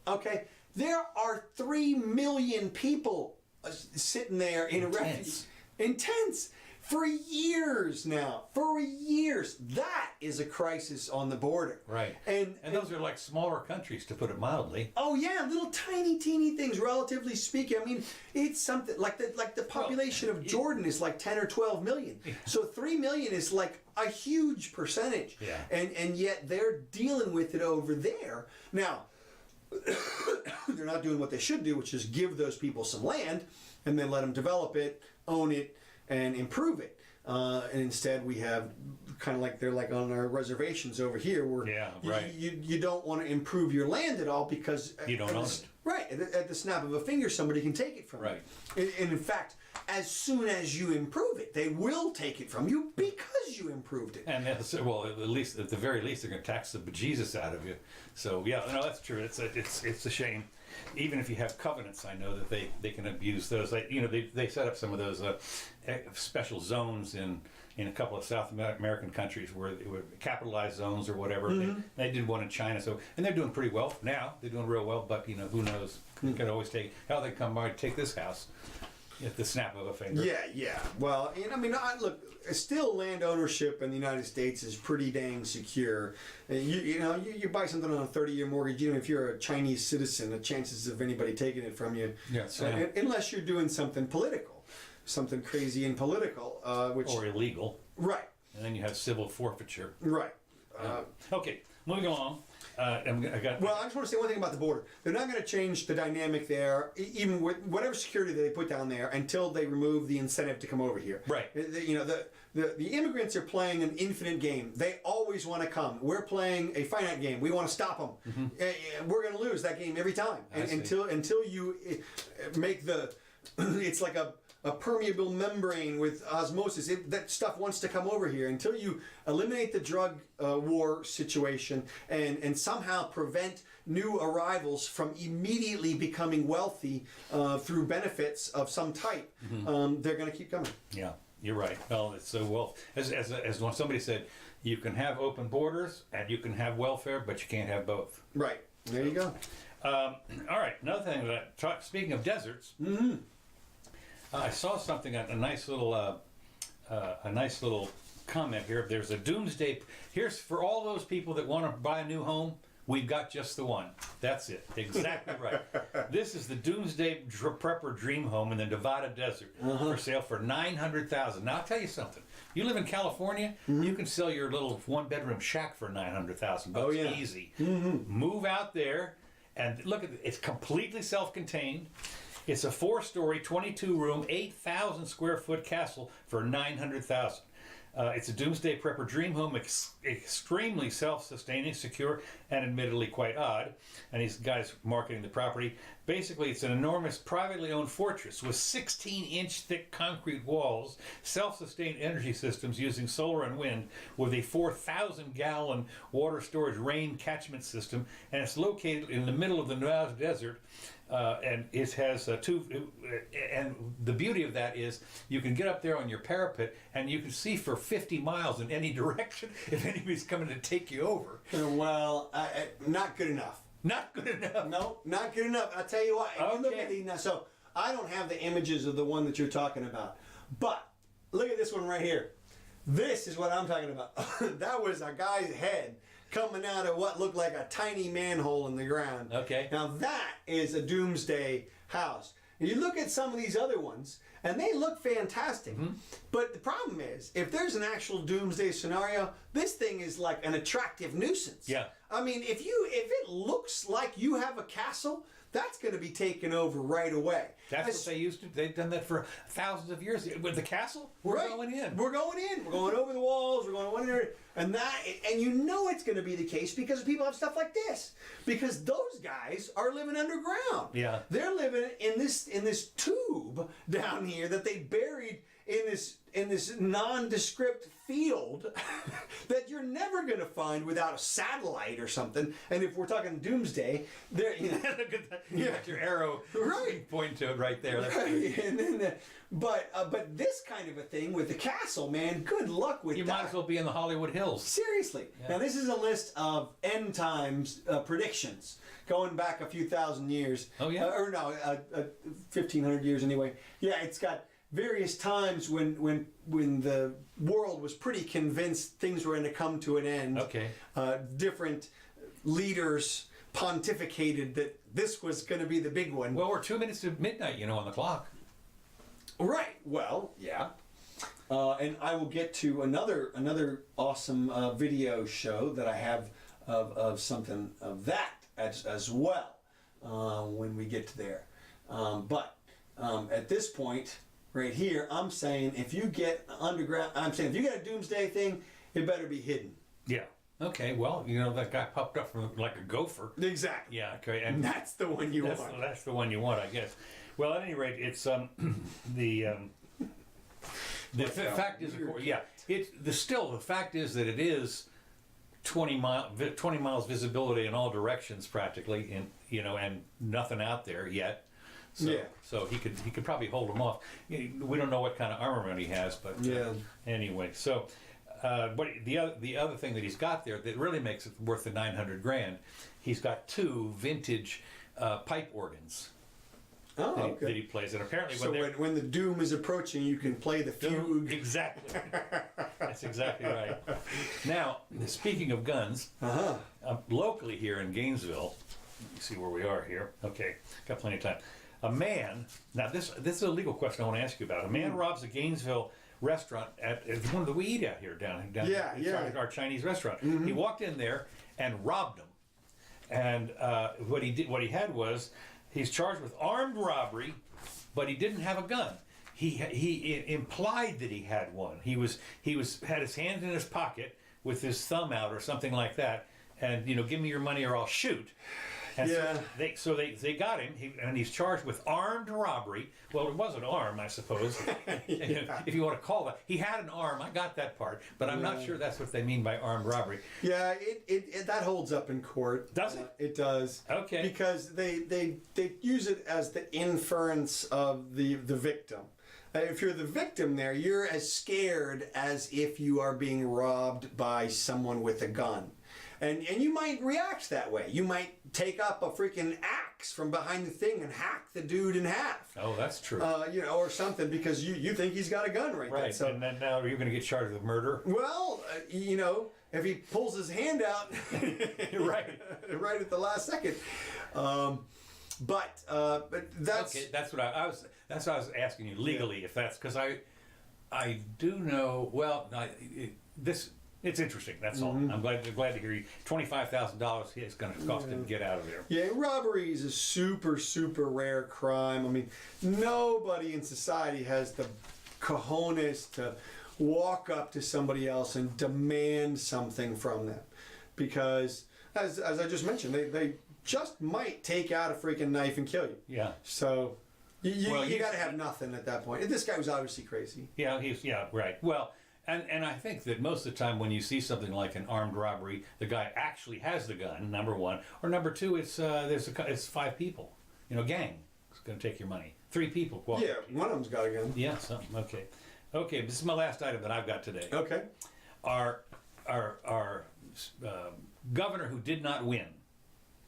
There are 3 million people sitting there in tents. for years now. For years. That is a crisis on the border. Right. And those are like smaller countries, to put it mildly. oh yeah, little tiny teeny things, relatively speaking. I mean, it's something like the population of Jordan is like 10 or 12 million. So 3 million is like a huge percentage. Yeah. And yet they're dealing with it over there. Now, they're not doing what they should do, which is give those people some land and then let them develop it, own it, and improve it. And instead we have kind of like they're like on our reservations over here where you don't want to improve your land at all because you don't own it. Right. At the snap of a finger, somebody can take it from you. And in fact, as soon as you improve it, they will take it from you because you improved it. And well, at the very least, they're going to tax the bejesus out of you. So yeah, no, that's true. It's a shame. Even if you have covenants, I know that they can abuse those. They set up some of those special zones in a couple of South American countries where it were capitalized zones or whatever. Mm-hmm. They did one in China, and they're doing pretty well now. They're doing real well, but who knows? You can always they come by take this house at the snap of a finger. Yeah. Well, look, still land ownership in the United States is pretty dang secure. You buy something on a 30-year mortgage, even if you're a Chinese citizen, the chances of anybody taking it from you, unless you're doing something political, something crazy and political, or illegal. Right. And then you have civil forfeiture. Right. Okay, moving along. I just want to say one thing about the border. They're not going to change the dynamic there, even with whatever security they put down there, until they remove the incentive to come over here. Right. The immigrants are playing an infinite game. They always want to come. We're playing a finite game. We want to stop them. Mm-hmm. We're going to lose that game every time. Until you make it's like a permeable membrane with osmosis. That stuff wants to come over here. Until you eliminate the drug war situation and somehow prevent new arrivals from immediately becoming wealthy through benefits of some type, they're going to keep coming. Yeah, you're right. Well, it's so well. As somebody said, you can have open borders and you can have welfare, but you can't have both. Right. There you go. All right. Another thing speaking of deserts. Mm-hmm. I saw something, a nice little comment here. There's a Doomsday. Here's for all those people that want to buy a new home. We've got just the one. That's it. Exactly right. This is the Doomsday Prepper Dream Home in the Nevada desert for sale for $900,000. Now I'll tell you something. You live in California, you can sell your little one-bedroom shack for $900,000. Oh yeah, easy. Move out there and look at it. It's completely self-contained. It's a 4-story, 22-room, 8,000 square foot castle for $900,000. It's a Doomsday Prepper dream home, extremely self-sustaining, secure, and admittedly quite odd. And these guys marketing the property. Basically, it's an enormous privately owned fortress with 16-inch thick concrete walls, self-sustained energy systems using solar and wind, with a 4,000-gallon water storage rain catchment system, and it's located in the middle of the Nevada desert. And it has and the beauty of that is you can get up there on your parapet and you can see for 50 miles in any direction if anybody's coming to take you over. Well, not good enough. Not good enough. No, not good enough. I'll tell you what. Okay. Look at these now. So I don't have the images of the one that you're talking about, but look at this one right here. This is what I'm talking about. That was a guy's head coming out of what looked like a tiny manhole in the ground. Okay. Now that is a doomsday house. You look at some of these other ones, and they look fantastic. But the problem is, if there's an actual doomsday scenario, this thing is like an attractive nuisance. Yeah. I mean, if it looks like you have a castle, that's going to be taken over right away. That's what they used to. They've done that for thousands of years. With the castle, we're going in. We're going in. We're going over the walls. We're going in there, and you know it's going to be the case because people have stuff like this. Because those guys are living underground. Yeah, they're living in this tube down here that they buried in this nondescript field that you're never going to find without a satellite or something. And if we're talking doomsday, there look at that. You got your arrow pointing to it right there. That's right. And then, but this kind of a thing with the castle, man, good luck with that. You might as well be in the Hollywood Hills. Seriously. Yeah. Now this is a list of end times predictions going back a few thousand years. Oh yeah. 1,500 years anyway. Yeah, it's got various times when the world was pretty convinced things were going to come to an end. Okay. Different leaders pontificated that this was going to be the big one. Well, we're 2 minutes to midnight, on the clock. Right. Well, yeah. And I will get to another awesome video show that I have of something of that as well when we get to there. But at this point, right here, I'm saying if you get if you get a Doomsday thing, it better be hidden. Yeah. Okay. Well, that guy popped up from like a gopher. Exactly. Yeah. Okay. And that's the one you want. That's the one you want, I guess. Well, at any rate, it's the fact is, of course, yeah. The fact is that it is 20 miles visibility in all directions practically, and nothing out there yet. So, yeah. So he could probably hold them off. We don't know what kind of armament he has, but anyway. So, but the other thing that he's got there that really makes it worth the $900,000, he's got 2 vintage pipe organs. Oh, that he plays, and apparently when the doom is approaching, you can play the fugue. Exactly. That's exactly right. Now, speaking of guns, locally here in Gainesville, let me see where we are here. Okay, got plenty of time. A man. Now, this is a legal question I want to ask you about. A man robs a Gainesville restaurant it's one that we eat at here down our Chinese restaurant. He walked in there and robbed them, and what he had was. He's charged with armed robbery, but he didn't have a gun. He implied that he had one. He had his hand in his pocket with his thumb out or something like that, and give me your money or I'll shoot. And so they got him, and he's charged with armed robbery. Well, it wasn't armed, I suppose, if you want to call that. He had an arm. I got that part, but I'm not sure that's what they mean by armed robbery. Yeah, it that holds up in court. Does it? It does. Okay. Because they use it as the inference of the victim. If you're the victim there, you're as scared as if you are being robbed by someone with a gun. And you might react that way. You might take up a freaking axe from behind the thing and hack the dude in half. Oh, that's true. Or something because you think he's got a gun right there. So, and then now you're going to get charged with murder? Well, if he pulls his hand out right at the last second. But that's... Okay, that's what I was asking you legally, if that's... Because I do know... Well, it's interesting. That's all. I'm glad to hear you. $25,000 it's going to cost him to get out of there. Yeah, robbery is a super, super rare crime. I mean, nobody in society has the cojones to walk up to somebody else and demand something from them, because as I just mentioned, they just might take out a freaking knife and kill you. Yeah. So you got to have nothing at that point. This guy was obviously crazy. Yeah. Right. Well. And I think that most of the time when you see something like an armed robbery, the guy actually has the gun, number one. Or number two, it's 5 people. Gang is going to take your money. 3 people. Well, yeah, one of them's got a gun. Yeah, something. Okay, this is my last item that I've got today. Okay. Our governor who did not win.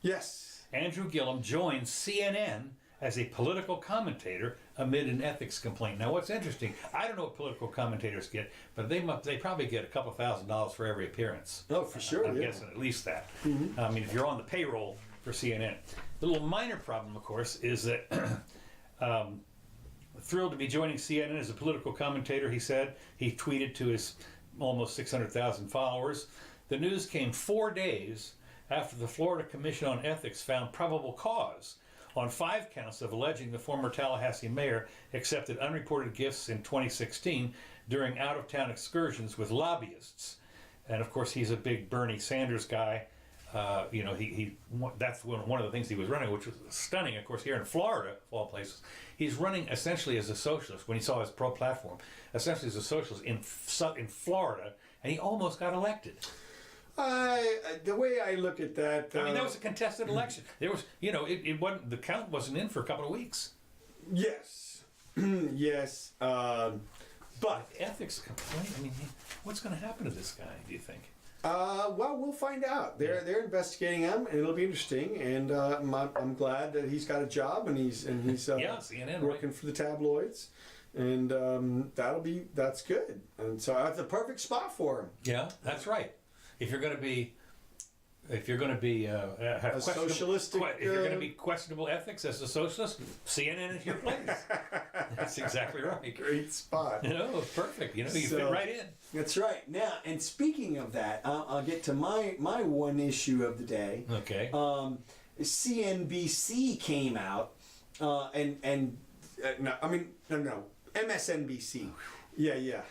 Yes. Andrew Gillum joined CNN as a political commentator amid an ethics complaint. Now, what's interesting, I don't know what political commentators get, but they probably get a couple $1,000s for every appearance. Oh, for sure. I'm guessing at least that. I mean, if you're on the payroll for CNN. The little minor problem, of course, is that thrilled to be joining CNN as a political commentator, he said. He tweeted to his almost 600,000 followers. The news came 4 days after the Florida Commission on Ethics found probable cause on 5 counts of alleging the former Tallahassee mayor accepted unreported gifts in 2016 during out-of-town excursions with lobbyists. And of course, he's a big Bernie Sanders guy. That's one of the things he was running, which was stunning. Of course, here in Florida, of all places, he's running essentially as a socialist. When he saw his pro-platform, essentially as a socialist in Florida, and he almost got elected. The way I look at that, I mean, that was a contested election. There was, it wasn't, the count wasn't in for a couple of weeks. Yes, yes, but ethics complaint. I mean, what's going to happen to this guy? Do you think? Well, we'll find out. They're investigating him, and it'll be interesting. And I'm glad that he's got a job and he's CNN, working for the tabloids. and that's good. And so that's the perfect spot for him. Yeah, that's right. If you're going to be have A socialistic, if you're going to be questionable ethics as a socialist, CNN is your place. That's exactly right. Great spot. Perfect. You fit right in. That's right. Now, and speaking of that, I'll get to my one issue of the day. Okay. CNBC came out, MSNBC. Yeah.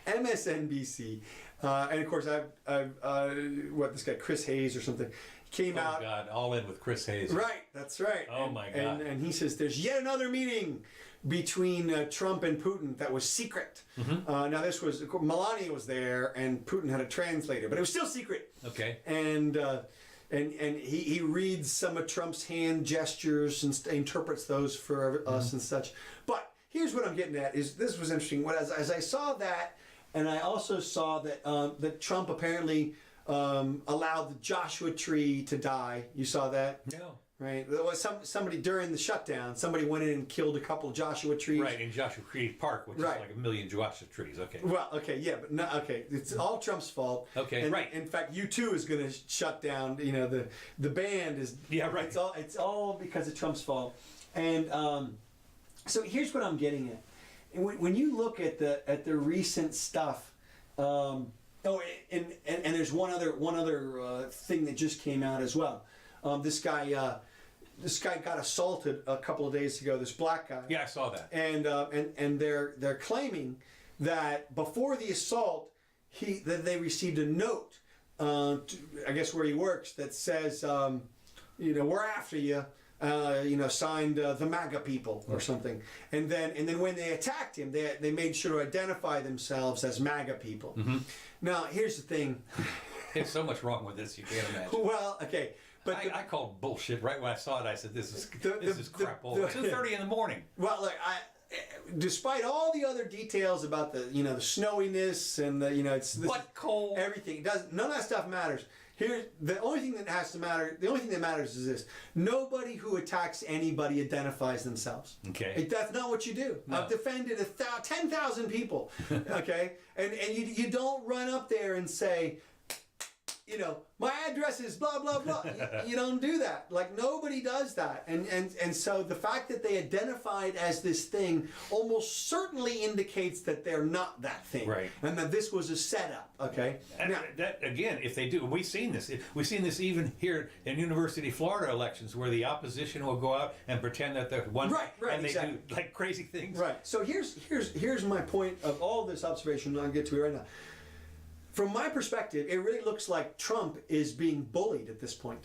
MSNBC. And of course, this guy, Chris Hayes or something, came out. Oh, God, all in with Chris Hayes. Right, that's right. Oh, my God. And he says there's yet another meeting between Trump and Putin that was secret. Mm-hmm. Now, this was, Melania was there, and Putin had a translator, but it was still secret. Okay. And he reads some of Trump's hand gestures and interprets those for us and such. But here's what I'm getting at, is this was interesting. As I saw that, and I also saw that Trump apparently allowed the Joshua tree to die. You saw that? No. Right. There was somebody during the shutdown. Somebody went in and killed a couple of Joshua trees. Right, in Joshua Tree Park, which is like 1 million Joshua trees. Okay. Well, okay, yeah, but no, okay, it's all Trump's fault. Okay, and, right. In fact, U2 is going to shut down. The band is. Yeah, right. It's all because of Trump's fault. And so here's what I'm getting at. When you look at the recent stuff, and there's one other thing that just came out as well. This guy got assaulted a couple of days ago. This black guy. Yeah, I saw that. And they're claiming that before the assault, that they received a note, I guess where he works, that says, we're after you. Signed the MAGA people or something, and then when they attacked him, they made sure to identify themselves as MAGA people. Mm-hmm. Now, here's the thing: there's so much wrong with this, you can't imagine. Well, okay, but I called bullshit right when I saw it. I said, "This is crap." 2:30 in the morning. Well, look, despite all the other details about the the snowiness and the cold, everything none of that stuff matters. Here, the only thing that matters is this: nobody who attacks anybody identifies themselves. Okay, that's not what you do. No. I've defended 10,000 people. Okay, and you don't run up there and say, my address is blah blah blah. You don't do that. Like, nobody does that. And so the fact that they identified as this thing almost certainly indicates that they're not that thing. Right. And that this was a setup. Okay. And now, that again, if they do, we've seen this. We've seen this even here in University of Florida elections, where the opposition will go out and pretend that they're one, right, and they exactly. do like crazy things. Right. So here's my point of all this observation. I'll get to it right now. From my perspective, it really looks like Trump is being bullied at this point.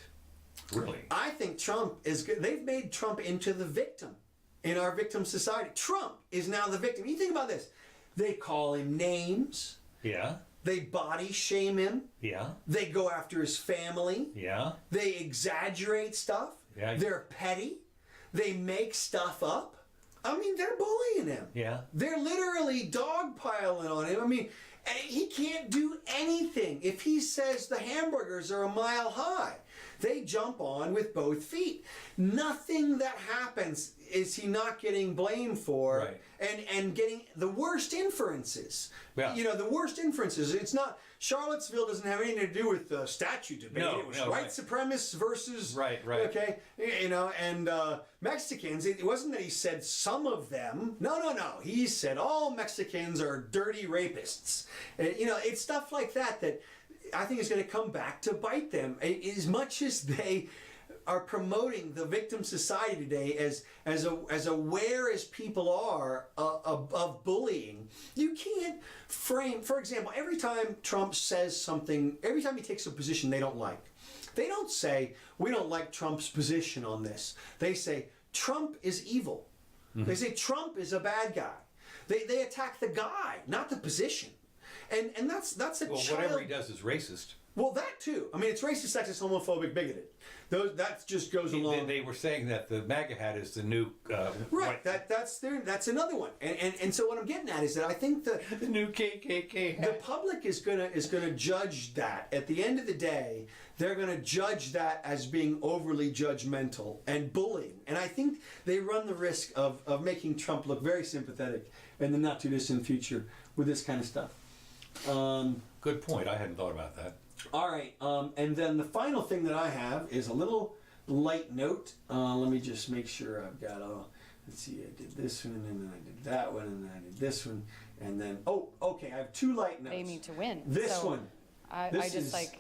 Really? I think Trump is good. They've made Trump into the victim in our victim society. Trump is now the victim. You think about this. They call him names. Yeah. They body shame him. Yeah. They go after his family. Yeah. They exaggerate stuff. Yeah. They're petty. They make stuff up. I mean, they're bullying him. Yeah. They're literally dogpiling on him. I mean, he can't do anything. If he says the hamburgers are a mile high, they jump on with both feet. Nothing that happens is he not getting blamed for, right. and getting the worst inferences. Yeah. The worst inferences. It's not, Charlottesville doesn't have anything to do with the statue debate. No, it was no, white right. supremacists versus right. Okay, and Mexicans. It wasn't that he said some of them. No. He said all Mexicans are dirty rapists. It's stuff like that I think is going to come back to bite them. As much as they are promoting the victim society today as aware as people are of bullying, you can't frame. For example, every time Trump says something, every time he takes a position they don't like, they don't say, we don't like Trump's position on this. They say, Trump is evil. Mm-hmm. They say, Trump is a bad guy. They attack the guy, not the position. And that's a well, child. whatever he does is racist. Well, that too. I mean, it's racist, sexist, homophobic, bigoted. That just goes along. They were saying that the MAGA hat is the new Right. That's another one. And so what I'm getting at is that I think the new KKK hat. the public is gonna judge that. At the end of the day, they're gonna judge that as being overly judgmental and bullying. And I think they run the risk of making Trump look very sympathetic in the not too distant future with this kind of stuff. Good point. I hadn't thought about that. All right, and then the final thing that I have is a little light note. Let me just make sure I've got all. Let's see, I did this one, and then I did that one, and then I did this one, and then okay, I have 2 light notes. Aiming to win. This so one. I This just is like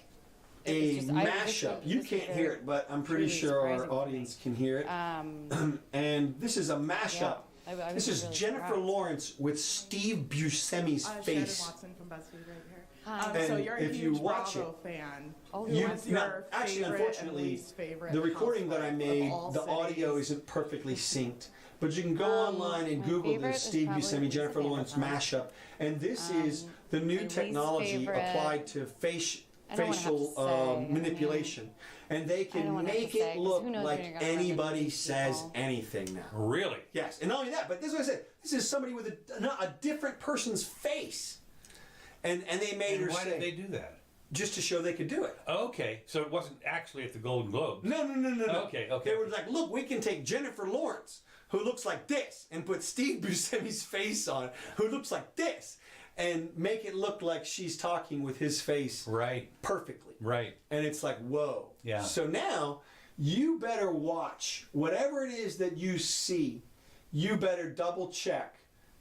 a mashup. You this can't is hear it, but I'm pretty truly sure our surprising for audience can hear it. me. And this is a mashup. Yeah, I This was is really Jennifer surprised. Lawrence with Steve Buscemi's Sheridan face. Watson from BuzzFeed right here. And So you're a if you huge watch Bravo it, fan. Oh, Who yeah. is your actually, favorite unfortunately, and least favorite the recording that I housewife made, of all the audio cities? isn't perfectly synced. But you can go online and my Google favorite this is Steve probably Buscemi, Jennifer Lawrence Elizabeth. mashup. And this is the my new least technology favorite- applied to I don't wanna have facial to say, I mean, manipulation. And they don't can wanna have make to say, it 'cause look who knows when like you're gonna run into anybody these says people. anything now. Really? Yes, and not only that, but this is what I said. This is somebody with a different person's face. And they made And her why say, did they do that? just to show they could do it. Okay, so it wasn't actually at the Golden Globes. No. Okay, okay. They were like, look, we can take Jennifer Lawrence, who looks like this, and put Steve Buscemi's face on, who looks like this, and make it look like she's talking with his face Right, perfectly. right. And it's like, whoa. Yeah. So now, you better watch whatever it is that you see. You better double check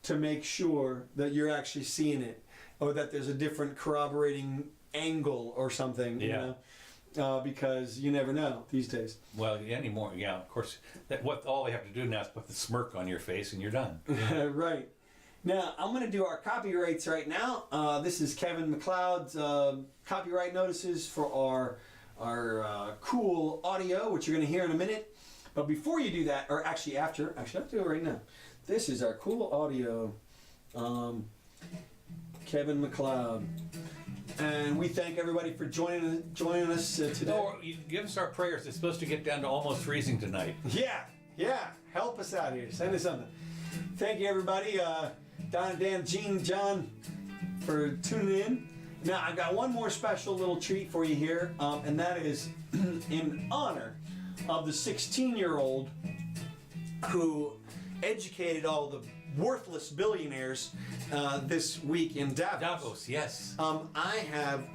to make sure that you're actually seeing it, or that there's a different corroborating angle or something. Yeah. You know? Because you never know these days. Well, anymore, yeah, of course. All they have to do now is put the smirk on your face and you're done. Right. Now, I'm going to do our copyrights right now. This is Kevin McLeod's copyright notices for our cool audio, which you're going to hear in a minute. But before you do that, or actually after, I'll do it right now. This is our cool audio, Kevin McLeod. And we thank everybody for joining us today. Or you give us our prayers. It's supposed to get down to almost freezing tonight. Yeah. Help us out here. Send us something. Thank you, everybody. Don, Dan, Gene, John, for tuning in. Now, I've got one more special little treat for you here, and that is in honor of the 16-year-old who educated all the worthless billionaires this week in Davos. Davos, yes. I have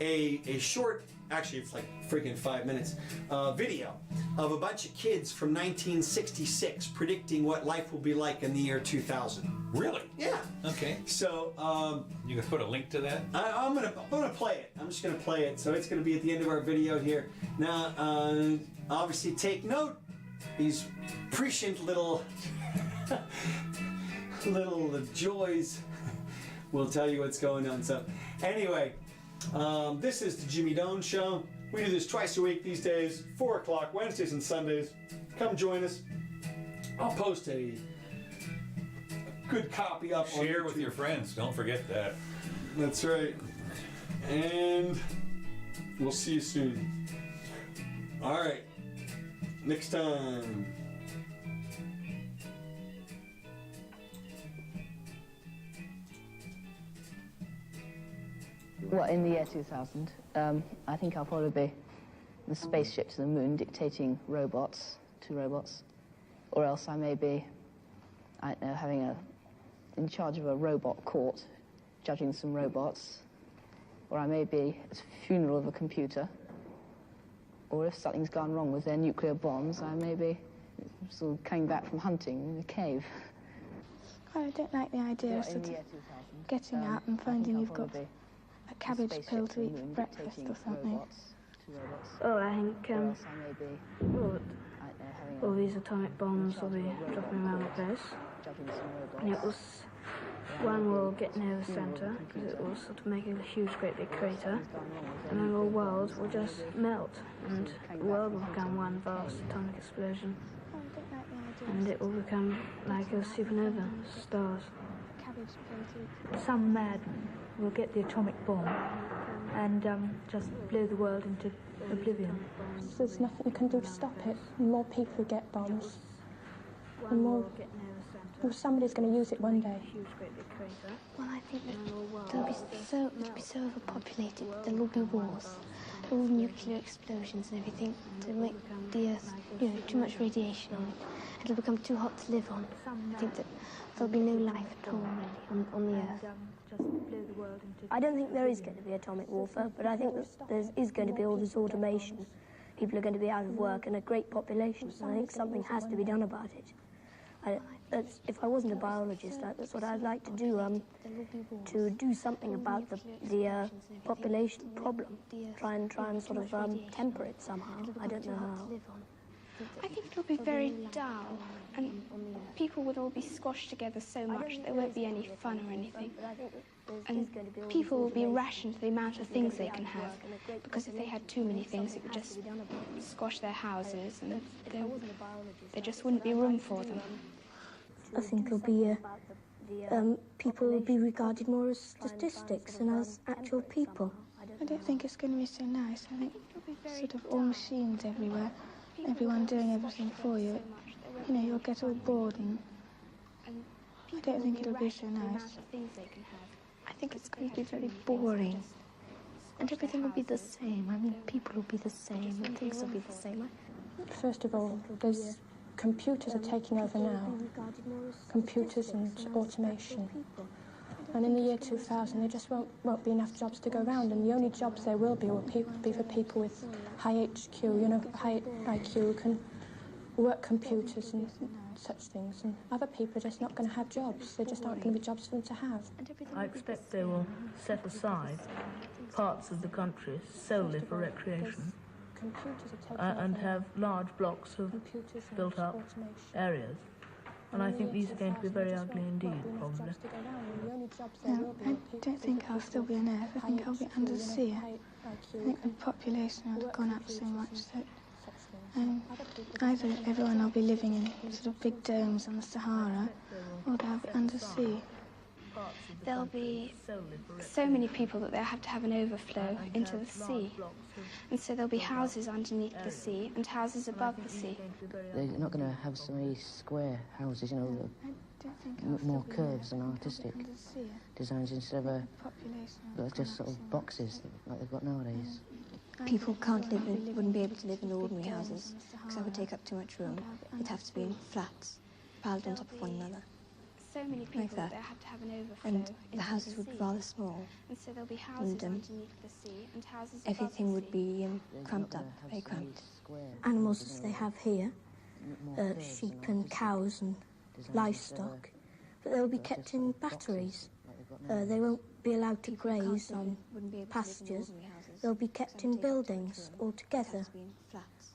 a short, actually it's like freaking 5 minutes, video of a bunch of kids from 1966 predicting what life will be like in the year 2000. Really? Yeah. Okay. So You can put a link to that? I'm gonna play it. I'm just gonna play it. So it's gonna be at the end of our video here. Now, obviously, take note. These prescient little joys will tell you what's going on. So, anyway, this is the Jimmy Doan Show. We do this twice a week these days, 4 o'clock, Wednesdays and Sundays. Come join us. I'll post a good copy up on Share with YouTube. your friends. Don't forget that. That's right. And we'll see you soon. All right. Next time. Well, in the year 2000, I think I'll probably be the spaceship to the moon dictating robots to robots. Or else I may be, I don't know, in charge of a robot court, judging some robots. Or I may be at a funeral of a computer. Or if something's gone wrong with their nuclear bombs, I may be sort of coming back from hunting in a cave. I don't like the idea Well, of in sort the of year 2000, getting out and I think finding I'll you've got probably be a cabbage spaceship pill to to the eat moon for breakfast dictating or something. robots to robots. Well, I think Or else I may be, all, I don't know, having all these atomic bombs will be dropping around the place. judging some robots. And it was, one will get near the centre, because it will sort of make a huge, great big crater. And then the world will just melt, and the world will become one vast atomic explosion. And it will become like a supernova, stars. Some madman will get the atomic bomb and just blow the world into oblivion. There's nothing you can do to stop it. The more people who get bombs, the more somebody's going to use it one day. Well, I think that it'll be so overpopulated that there will be wars, all nuclear explosions and everything to make the Earth, too much radiation on it. It'll become too hot to live on. I think that there'll be no life at all on the Earth. I don't think there is going to be atomic warfare, but I think that there is going to be all this automation. People are going to be out of work and a great population, so I think something has to be done about it. If I wasn't a biologist, that's what I'd like to do something about the population problem. Try and sort of temper it somehow. I don't know how. I think it'll be very dull, and people will all be squashed together so much there won't be any fun or anything. And people will be rationed to the amount of things they can have, because if they had too many things, it would just squash their houses, and there just wouldn't be room for them. I think it'll be people will be regarded more as statistics than as actual people. I don't think it's going to be so nice. I think sort of all machines everywhere, everyone doing everything for you. You'll get all bored, and I don't think it'll be so nice. I think it's going to be very boring. And everything will be the same. I mean, people will be the same, and things will be the same. First of all, computers are taking over now. Computers and automation. And in the year 2000, there just won't be enough jobs to go around, and the only jobs there will be for people with high HQ, high IQ, who can work computers and such things. And other people are just not going to have jobs. There just aren't going to be jobs for them to have. I expect they will set aside parts of the country solely for recreation and have large blocks of built-up areas. And I think these are going to be very ugly indeed, probably. No, I don't think I'll still be on Earth. I think I'll be under the sea. I think the population will have gone up so much that either everyone will be living in sort of big domes on the Sahara, or they'll be under sea. There'll be so many people that they'll have to have an overflow into the sea. And so there'll be houses underneath the sea and houses above the sea. They're not going to have so many square houses, more curves and artistic designs instead of just sort of boxes like they've got nowadays. People wouldn't be able to live in ordinary houses because that would take up too much room. It'd have to be in flats, piled on top of one another. So many people Like that. that have to have an overflow. And the into houses the would be sea. rather small. And so there'll be houses underneath the sea and houses above Everything the would sea. be cramped up, very cramped. Animals as they have here, sheep and cows and livestock, but they'll be kept in batteries. They won't be allowed to graze on pastures. They'll be kept in buildings all together,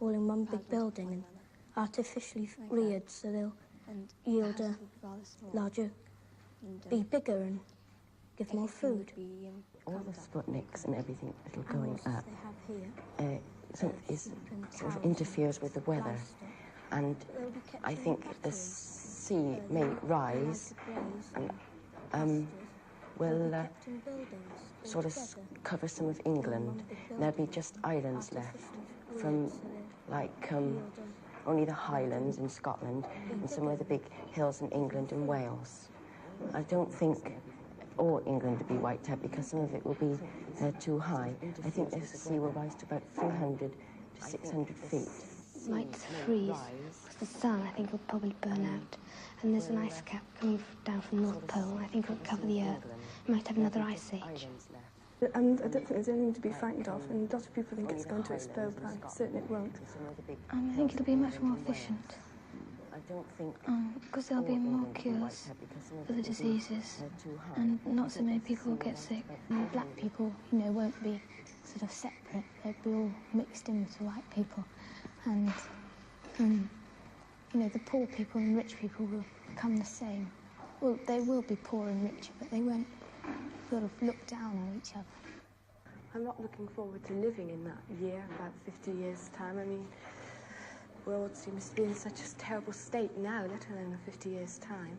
all in one big building and artificially reared, so they'll yield a larger, be bigger and give more food. All the Sputniks and everything that are going up sort of interferes with the weather, and I think the sea may rise and will sort of cover some of England. There'll be just islands left from only the Highlands in Scotland and some of the big hills in England and Wales. I don't think all England will be wiped out because some of it will be too high. I think the sea will rise to about 300 to 600 feet. Might freeze, because the sun, I think, will probably burn out. And there's an ice cap coming down from the North Pole. I think it'll cover the Earth. We might have another ice age. And I don't think there's anything to be frightened of, and lots of people think it's going to explode, but I'm certain it won't. And I think it'll be much more efficient. I don't think Because there'll be more cures for the diseases, and not so many people will get sick. And black people, won't be sort of separate. They'll be all mixed in with the white people. And, the poor people and rich people will become the same. Well, they will be poor and richer, but they won't sort of look down on each other. I'm not looking forward to living in that year, about 50 years' time. I mean, the world seems to be in such a terrible state now, let alone 50 years' time.